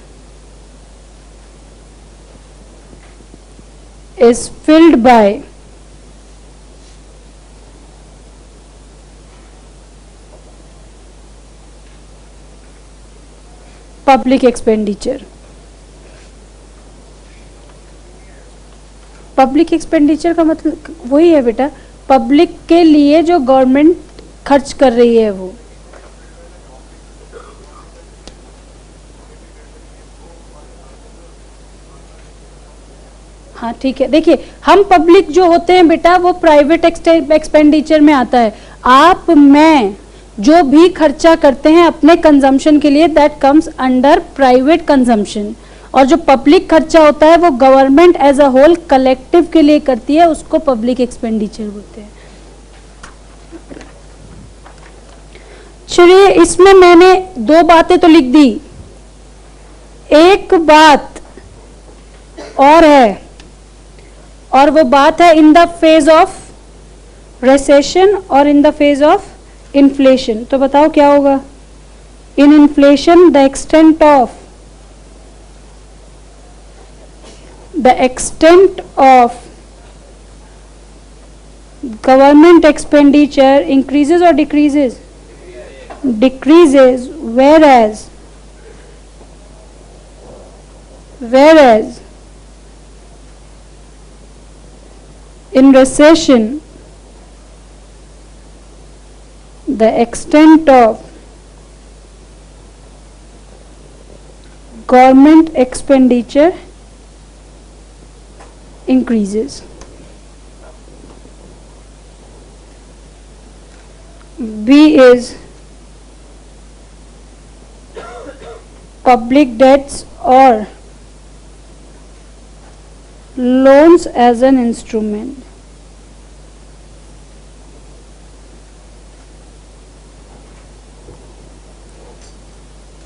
is filled by public expenditure. Public expenditure का मतलब वही है बेटा, public के लिए जो government खर्च कर रही है वो। हाँ ठीक है, देखिए हम पब्लिक जो होते हैं बेटा वो प्राइवेट एक्सपेंडिचर में आता है। आप मैं जो भी खर्चा करते हैं अपने कंजम्पशन के लिए, that comes under private consumption. और जो पब्लिक खर्चा होता है वो government as a whole collective के लिए करती है, उसको पब्लिक एक्सपेंडिचर बोलते हैं। चलिए इसमें मैंने दो बातें तो लिख दी, एक बात और है, और वो बात है in the phase of recession और in the phase of inflation. तो बताओ क्या होगा? In inflation the extent of government expenditure increases और decreases? Decreases, whereas in recession the extent of government expenditure increases. B is public debts or loans as an instrument.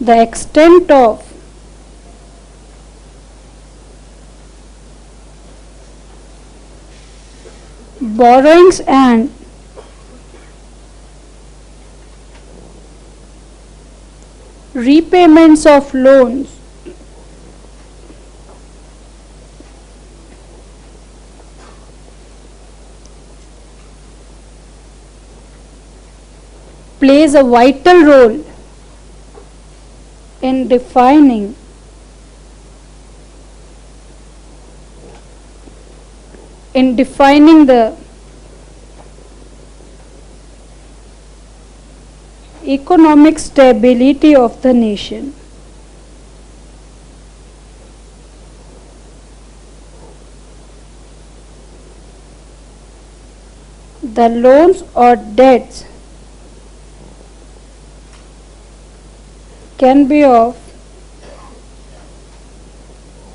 The extent of borrowings and repayments of loans plays a vital role in defining the economic stability of the nation. The loans or debts can be of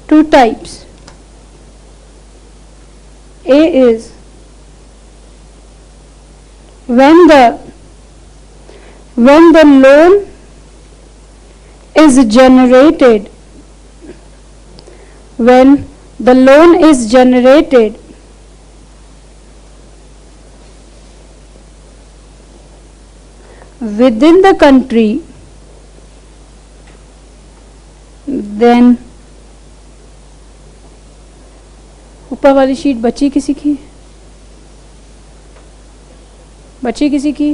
two types. A is when the loan is generated, within the country, then ऊपर वाली sheet बची किसी की? बची किसी की?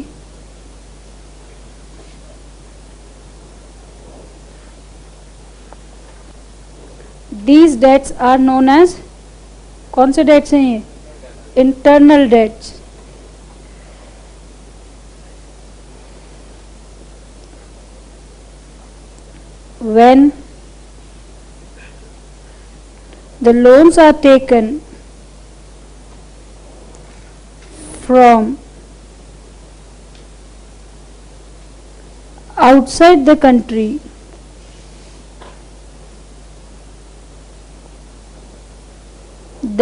These debts are known as, कौन से डेट्स हैं ये? Internal debts. When the loans are taken from outside the country,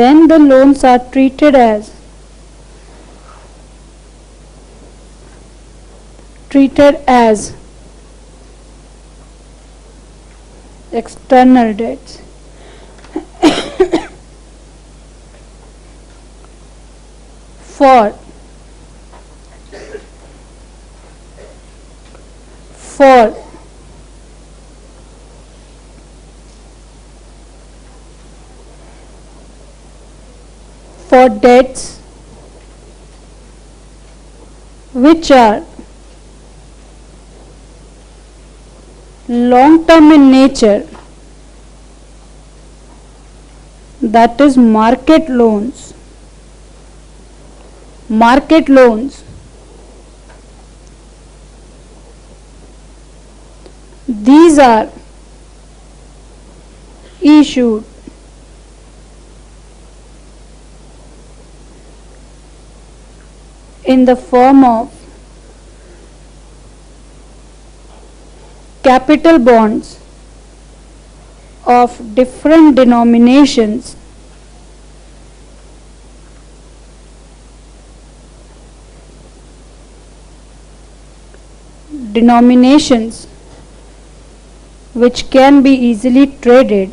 then the loans are treated as external debts. For debts which are long term in nature, that is market loans. These are issued in the form of capital bonds of different denominations which can be easily traded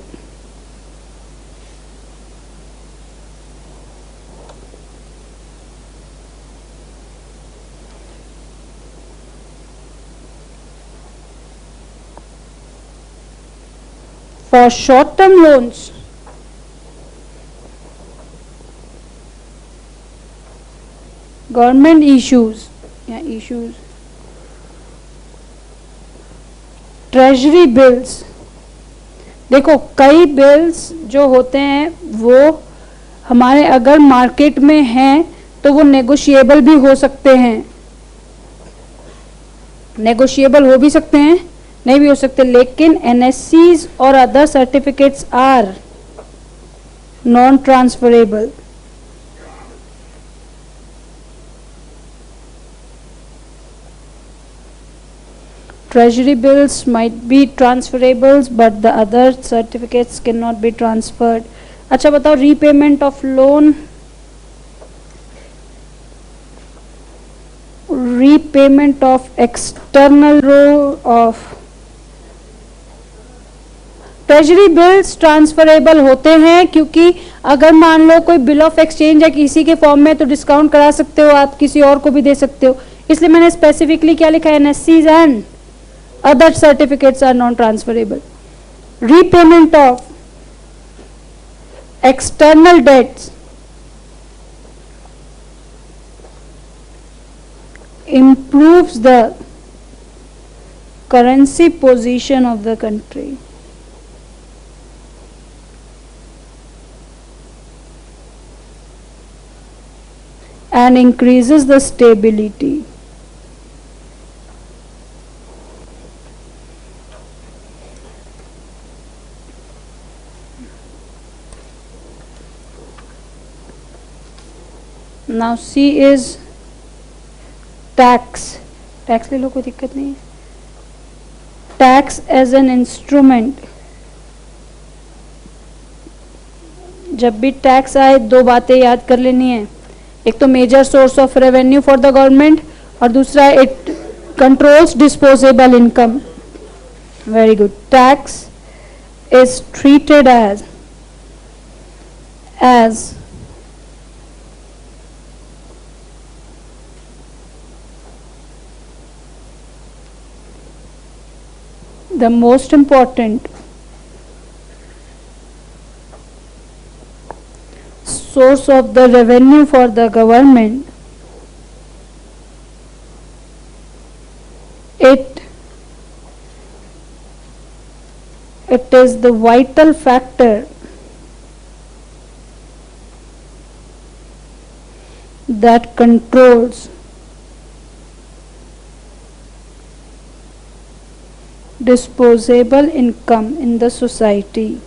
for short-term loans. Government issues treasury bills. देखो कई bills जो होते हैं वो हमारे अगर market में हैं तो वो नेगोशिएबल भी हो सकते हैं, नेगोशिएबल हो भी सकते हैं, नहीं भी हो सकते, लेकिन एनएससीज और other certificates are non transferable. Treasury bills might be transferables but the other certificates cannot be transferred. अच्छा बताओ, repayment of loan, repayment of external row of treasury bills transferable होते हैं क्योंकि अगर मान लो कोई बिल ऑफ एक्सचेंज है किसी के फॉर्म में तो डिस्काउंट करा सकते हो, आप किसी और को भी दे सकते हो. इसलिए मैंने स्पेसिफिकली क्या लिखा है, एनएससीज and other certificates are non-transferable. Repayment of external debts improves the currency position of the country. And increases the stability. Now C is tax. Tax ले लो, कोई दिक्कत नहीं है. Tax as an instrument. जब भी टैक्स आए दो बातें याद कर लेनी है, एक तो major source of revenue for the government और दूसरा it controls disposable income. Very good. Tax is treated as the most important source of the revenue for the government. It is the vital factor that controls disposable income in the society.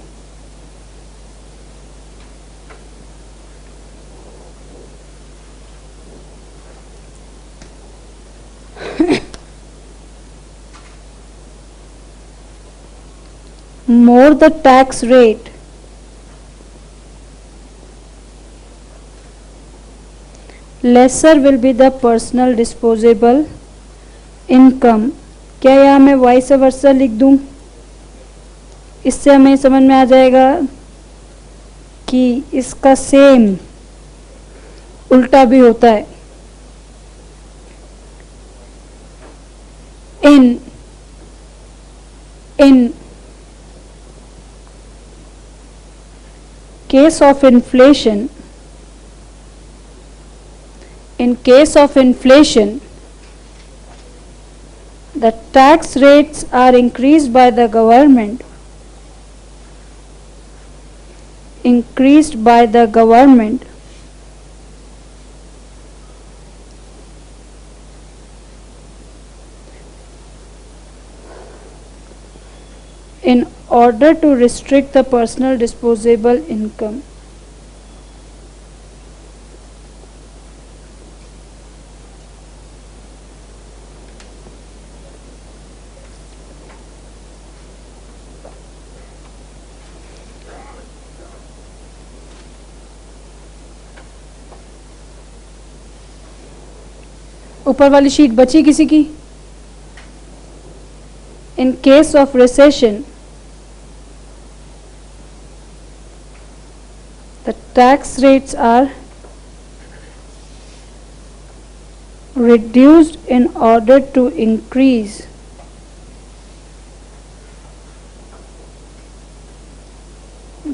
More the tax rate, lesser will be the personal disposable income. क्या यहाँ मैं vice versa लिख दूं? इससे हमें समझ में आ जाएगा कि इसका सेम उल्टा भी होता है. इन case of inflation, the tax rates are increased by the government, in order to restrict the personal disposable income. ऊपर वाली शीट बची किसी की? In case of recession the tax rates are reduced in order to increase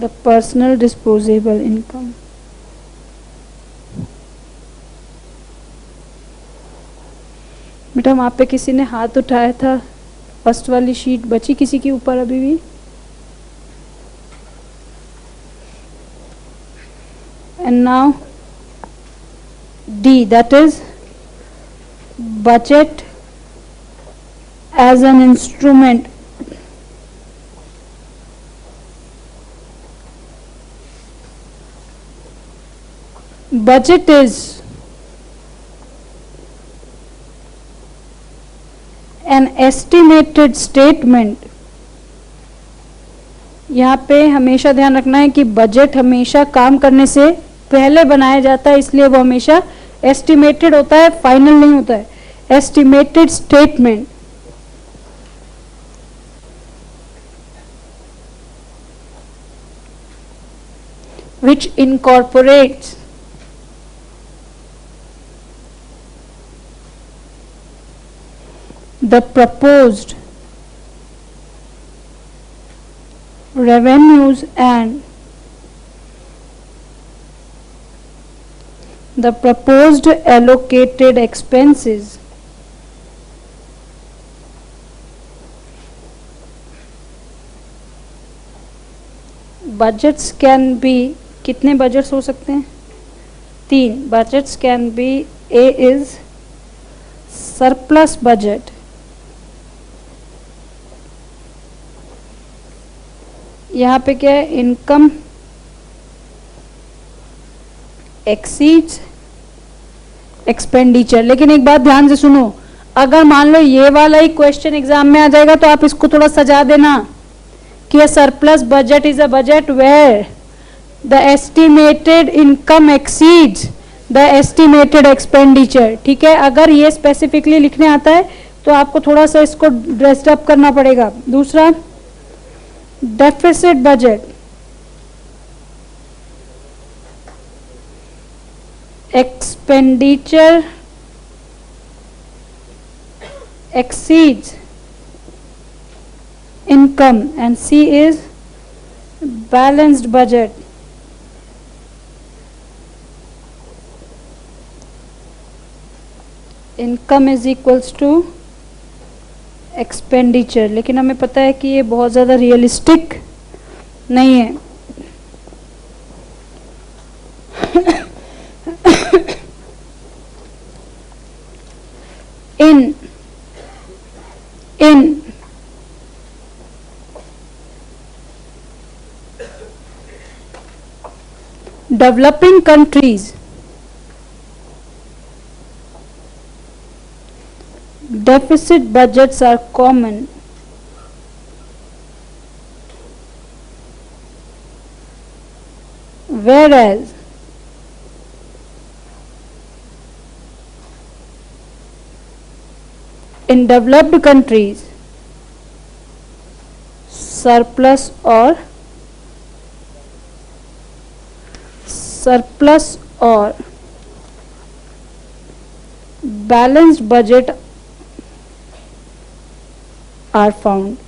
the personal disposable income. बेटा वहाँ पे किसी ने हाथ उठाया था, फर्स्ट वाली शीट बची किसी की ऊपर अभी भी? And now D, that is budget as an instrument budget is an estimated statement. यहाँ पे हमेशा ध्यान रखना है कि बजट हमेशा काम करने से पहले बनाया जाता है, इसलिए वो हमेशा एस्टिमेटेड होता है, फाइनल नहीं होता है. Estimated statement which incorporates the proposed revenues and the proposed allocated expenses. Budgets can be, कितने बजट्स हो सकते हैं? 3 budgets can be. A is surplus budget. यहाँ पे क्या है? Income exceeds expenditure. लेकिन एक बात ध्यान से सुनो, अगर मान लो ये वाला ही क्वेश्चन एग्जाम में आ जाएगा तो आप इसको थोड़ा सजा देना कि surplus budget is a budget where the estimated income exceeds the estimated expenditure. ठीक है, अगर ये स्पेसिफिकली लिखने आता है तो आपको थोड़ा सा इसको ड्रेस्ड अप करना पड़ेगा. दूसरा deficit budget, expenditure exceeds income, and C is balanced budget. Income is equals to expenditure. लेकिन हमें पता है कि ये बहुत ज़्यादा रियलिस्टिक नहीं है. in developing countries, deficit budgets are common, whereas in developed countries surplus or balanced budget are found.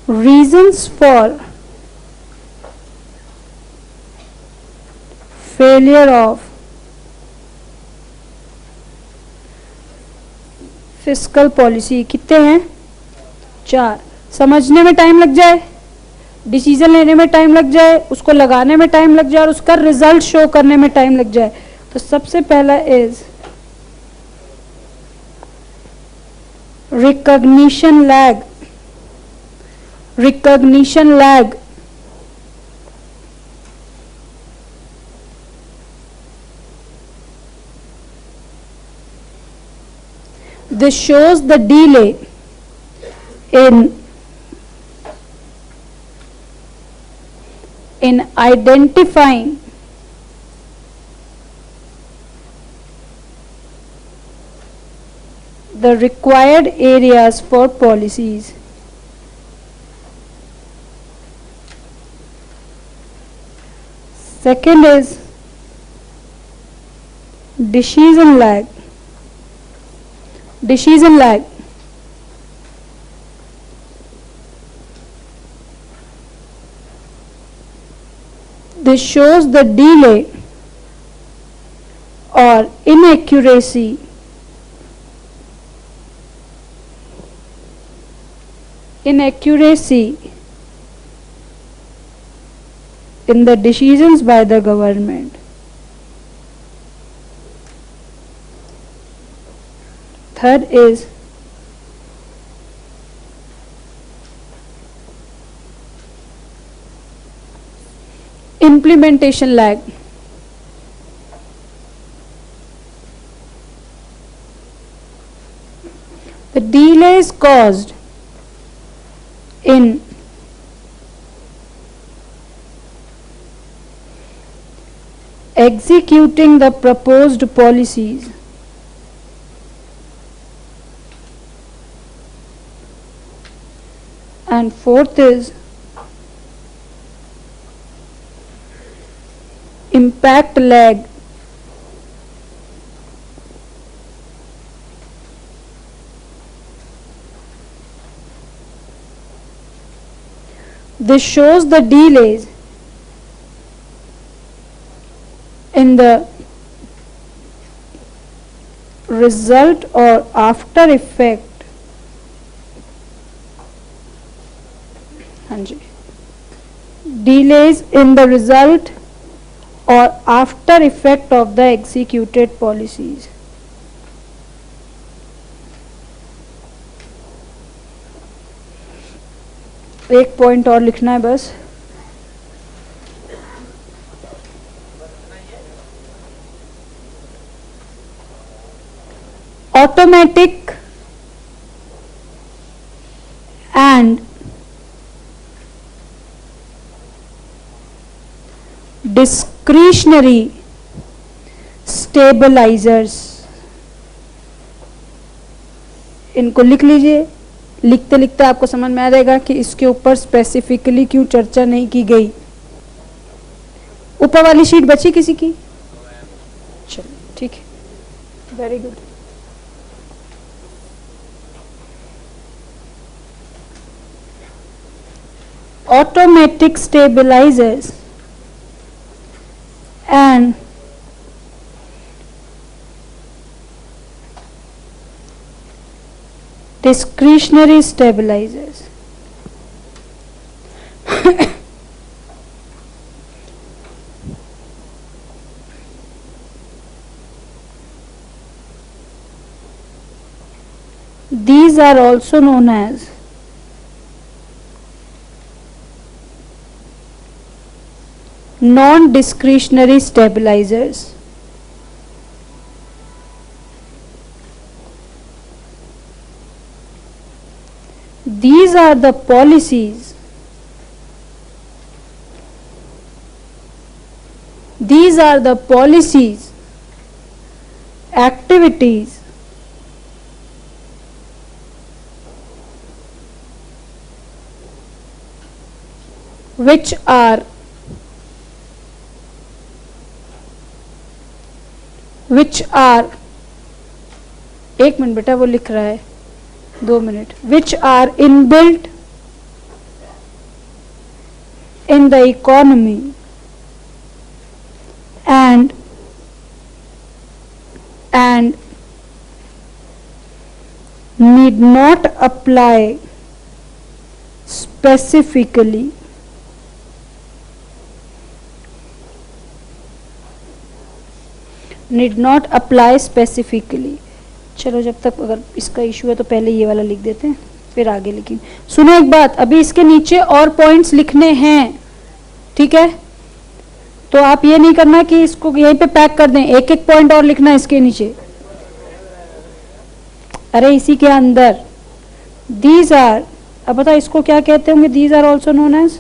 Reasons for failure of fiscal policy कितने हैं? 4. समझने में टाइम लग जाए, डिसीजन लेने में टाइम लग जाए, उसको लगाने में टाइम लग जाए और उसका रिजल्ट शो करने में टाइम लग जाए. तो सबसे पहला is recognition lag. Recognition lag this shows the delay in in identifying the required areas for policies. Second is decision lag. Decision lag. This shows the delay or inaccuracy in the decisions by the government. Third is implementation lag. The delays caused in executing the proposed policies and fourth is impact lag. This shows the delays in the result or after effect. Delays in the result or after effect of the executed policies. एक point और लिखना है बस. Automatic and discretionary stabilizers. इनको लिख लीजिए. लिखते लिखते आपको समझ में आ जाएगा कि इसके ऊपर स्पेसिफिकली क्यों चर्चा नहीं की गई. ऊपर वाली शीट बची किसी की? चलो ठीक है, very good. Automatic stabilizers and discretionary stabilizers. These are also known as non-discretionary stabilizers. These are the policies. These are the policies, activities which are एक मिनट बेटा, वो लिख रहा है, 2 minute. which are inbuilt in the economy and need not apply specifically. Need not apply specifically. चलो, जब तक अगर इसका इशू है तो पहले ये वाला लिख देते हैं, फिर आगे लिखेंगे. सुनो एक बात, अभी इसके नीचे और पॉइंट्स लिखने हैं, ठीक है? तो आप ये नहीं करना कि इसको यहीं पे पैक कर दें, एक एक पॉइंट और लिखना है इसके नीचे. अरे इसी के अंदर दीज आर, अब बताओ इसको क्या कहते होंगे? These are also known as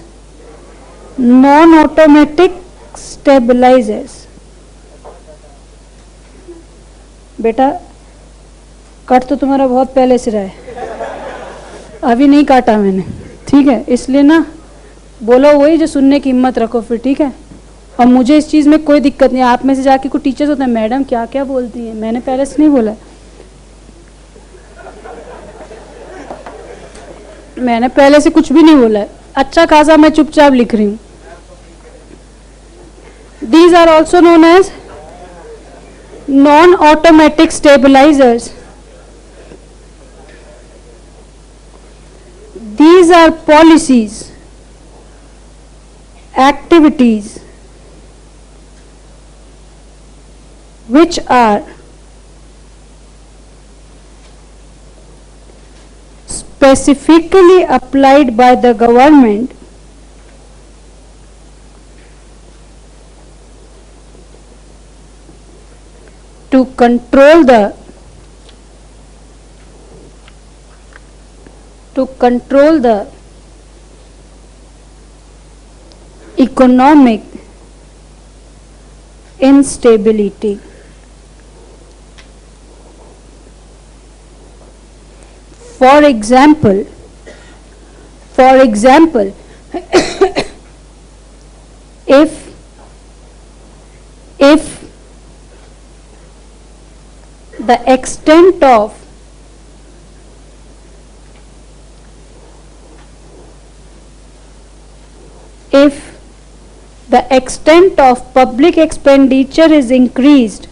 non automatic stabilisers. बेटा कट तो तुम्हारा बहुत पहले से रहा है, अभी नहीं काटा मैंने, ठीक है? इसलिए ना बोलो वही जो सुनने की हिम्मत रखो फिर, ठीक है? और मुझे इस चीज़ में कोई दिक्कत नहीं। आप में से जाके कुछ टीचर्स होते हैं, मैडम क्या क्या बोलती हैं, मैंने पहले से नहीं बोला, मैंने पहले से कुछ भी नहीं बोला है। अच्छा खासा मैं चुपचाप लिख रही हूँ। These are also known as non-automatic stabilizers. These are policies, activities which are specifically applied by the government to control the economic instability. For example, if the extent of public expenditure is increased,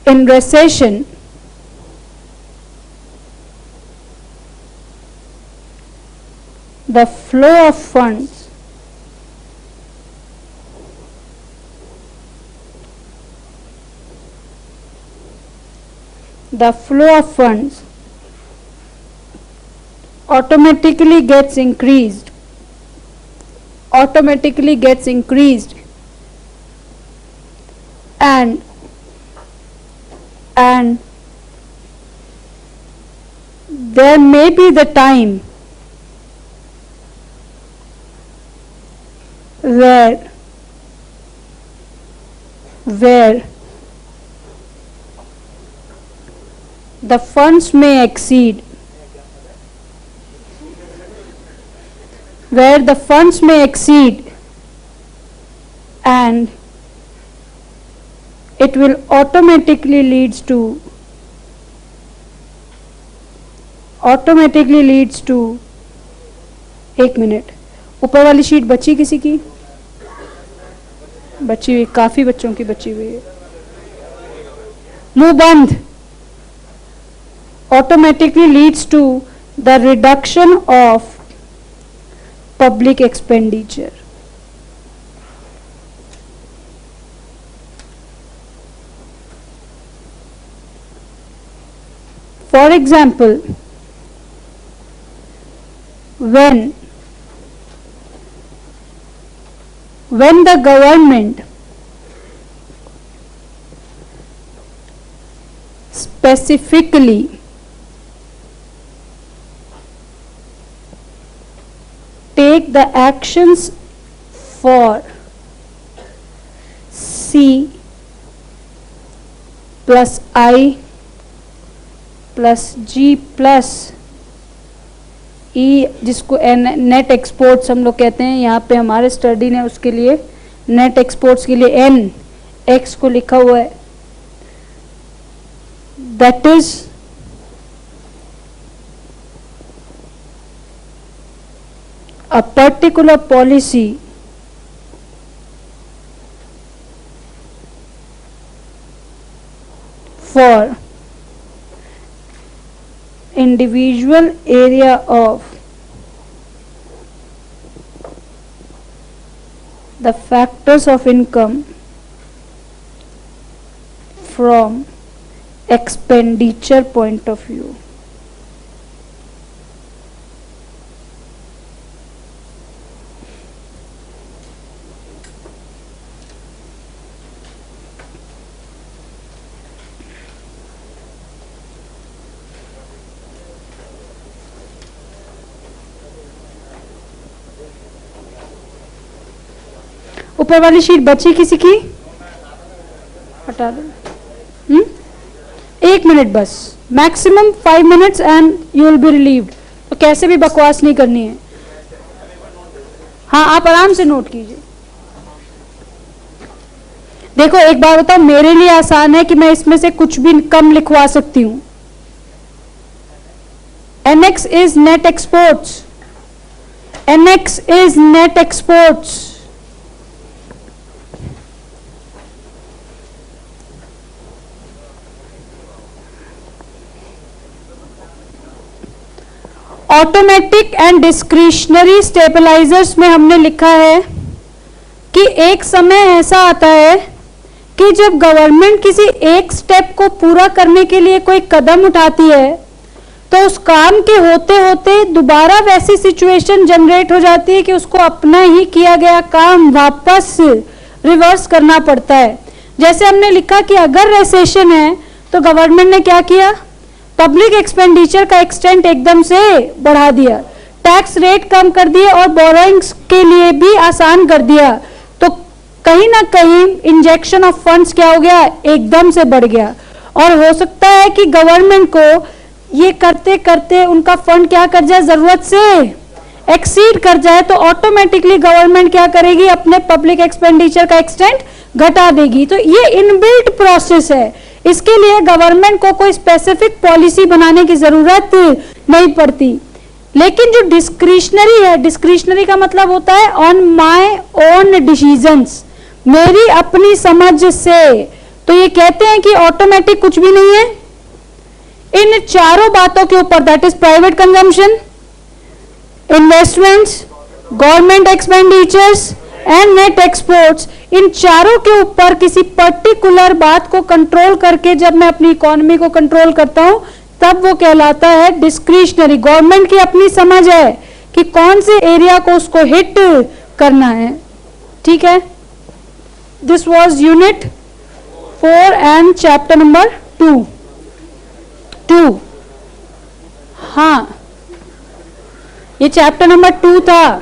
in recession, the flow of funds automatically gets increased, and there may be the time where the funds may exceed, and it will automatically leads to एक minute, ऊपर वाली sheet बची किसी की? बची हुई, काफी बच्चों की बची हुई है। मुंह बंद। Automatically leads to the reduction of public expenditure. For example, when the government specifically take the actions for C plus I plus G plus E, जिसको नेट एक्सपोर्ट्स हम लोग कहते हैं, यहाँ पे हमारे स्टडी ने उसके लिए नेट एक्सपोर्ट्स के लिए N X को लिखा हुआ है, that is a particular policy for individual area of the factors of income from expenditure point of view. ऊपर वाली शीट बची किसी की? हटा दो। 1 मिनट बस, maximum 5 minutes and you will be relieved. तो कैसे भी बकवास नहीं करनी है। हाँ, आप आराम से नोट कीजिए। देखो एक बार बताओ, मेरे लिए आसान है कि मैं इसमें से कुछ भी कम लिखवा सकती हूं। NX is net exports. NX is net exports. Automatic and discretionary stabilisers में हमने लिखा है कि एक समय ऐसा आता है कि जब गवर्नमेंट किसी एक स्टेप को पूरा करने के लिए कोई कदम उठाती है तो उस काम के होते होते दोबारा वैसी सिचुएशन जनरेट हो जाती है कि उसको अपना ही किया गया काम वापस रिवर्स करना पड़ता है। जैसे हमने लिखा कि अगर रिसेशन है तो गवर्नमेंट ने क्या किया, पब्लिक एक्सपेंडिचर का एक्सटेंट एकदम से बढ़ा दिया, टैक्स रेट कम कर दिए और बोरोइंग्स के लिए भी आसान कर दिया। तो कहीं ना कहीं इंजेक्शन ऑफ फंड्स क्या हो गया, एकदम से बढ़ गया। और हो सकता है कि गवर्नमेंट को ये करते करते उनका फंड क्या कर जाए, जरूरत से एक्सीड कर जाए, तो ऑटोमेटिकली गवर्नमेंट क्या करेगी, अपने पब्लिक एक्सपेंडिचर का एक्सटेंट घटा देगी। तो ये इनबिल्ट प्रोसेस है, इसके लिए गवर्नमेंट को कोई स्पेसिफिक पॉलिसी बनाने की जरूरत नहीं पड़ती। लेकिन जो डिस्क्रिशनरी है, डिस्क्रिशनरी का मतलब होता है ऑन माय ओन डिसीजंस, मेरी अपनी समझ से। तो ये कहते हैं कि ऑटोमेटिक कुछ भी नहीं है इन चारों बातों के ऊपर, that is private consumption, investments, government expenditures and net exports, इन चारों के ऊपर किसी पर्टिकुलर बात को कंट्रोल करके जब मैं अपनी इकोनॉमी को कंट्रोल करता हूं तब वो कहलाता है डिस्क्रिशनरी। गवर्नमेंट की अपनी समझ है कि कौन से एरिया को उसको हिट करना है। ठीक है, this was unit 4 and chapter number 2। हाँ, ये चैप्टर नंबर 2 था।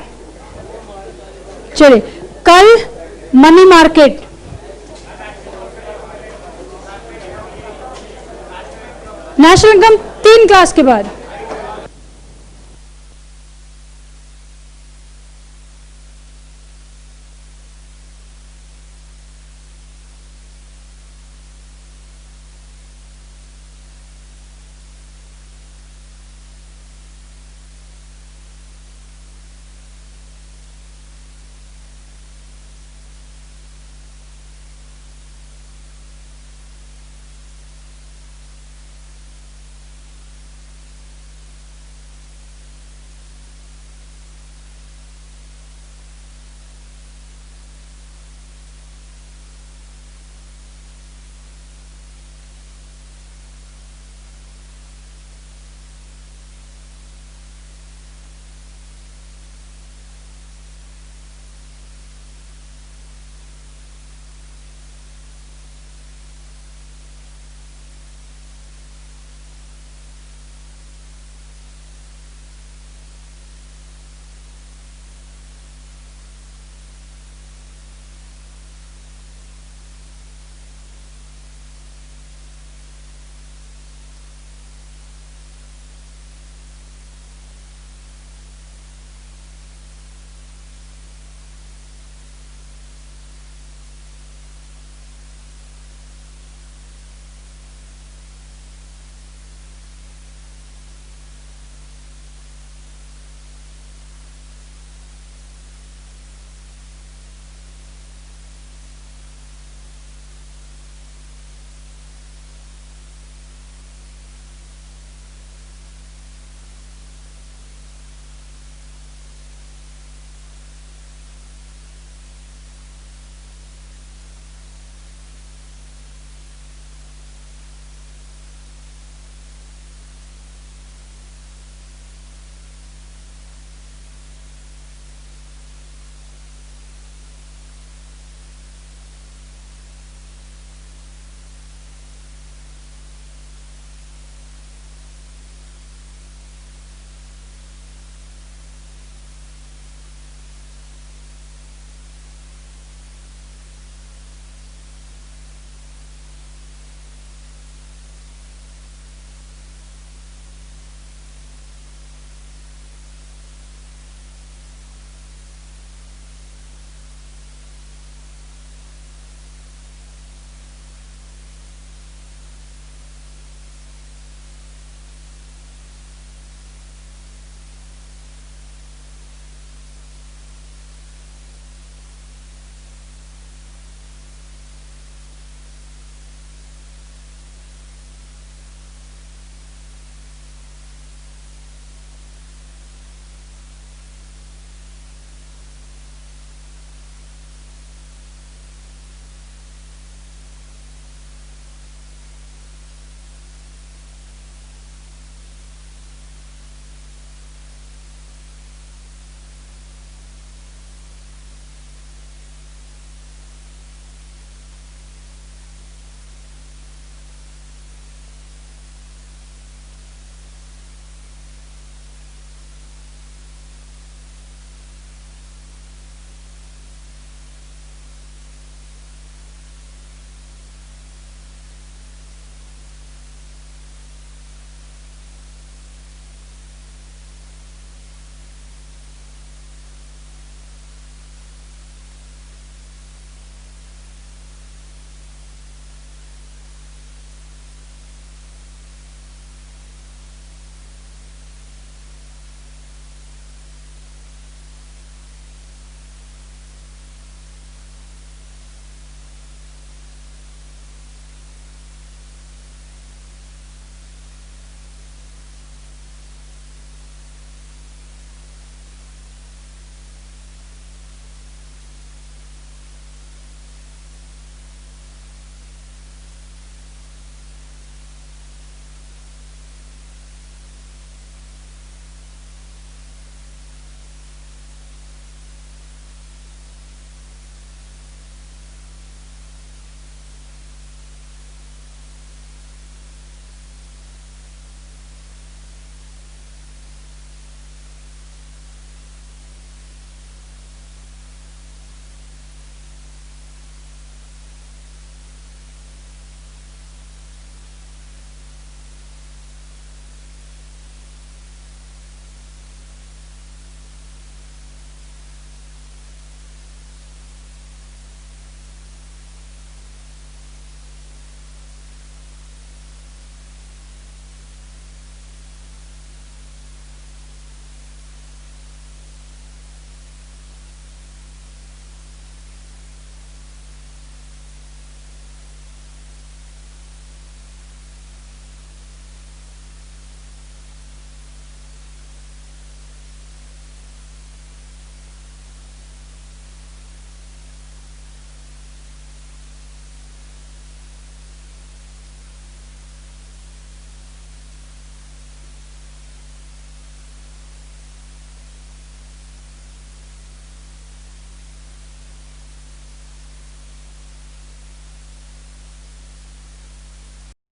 चलिए, कल money market, national income 3 class के बाद।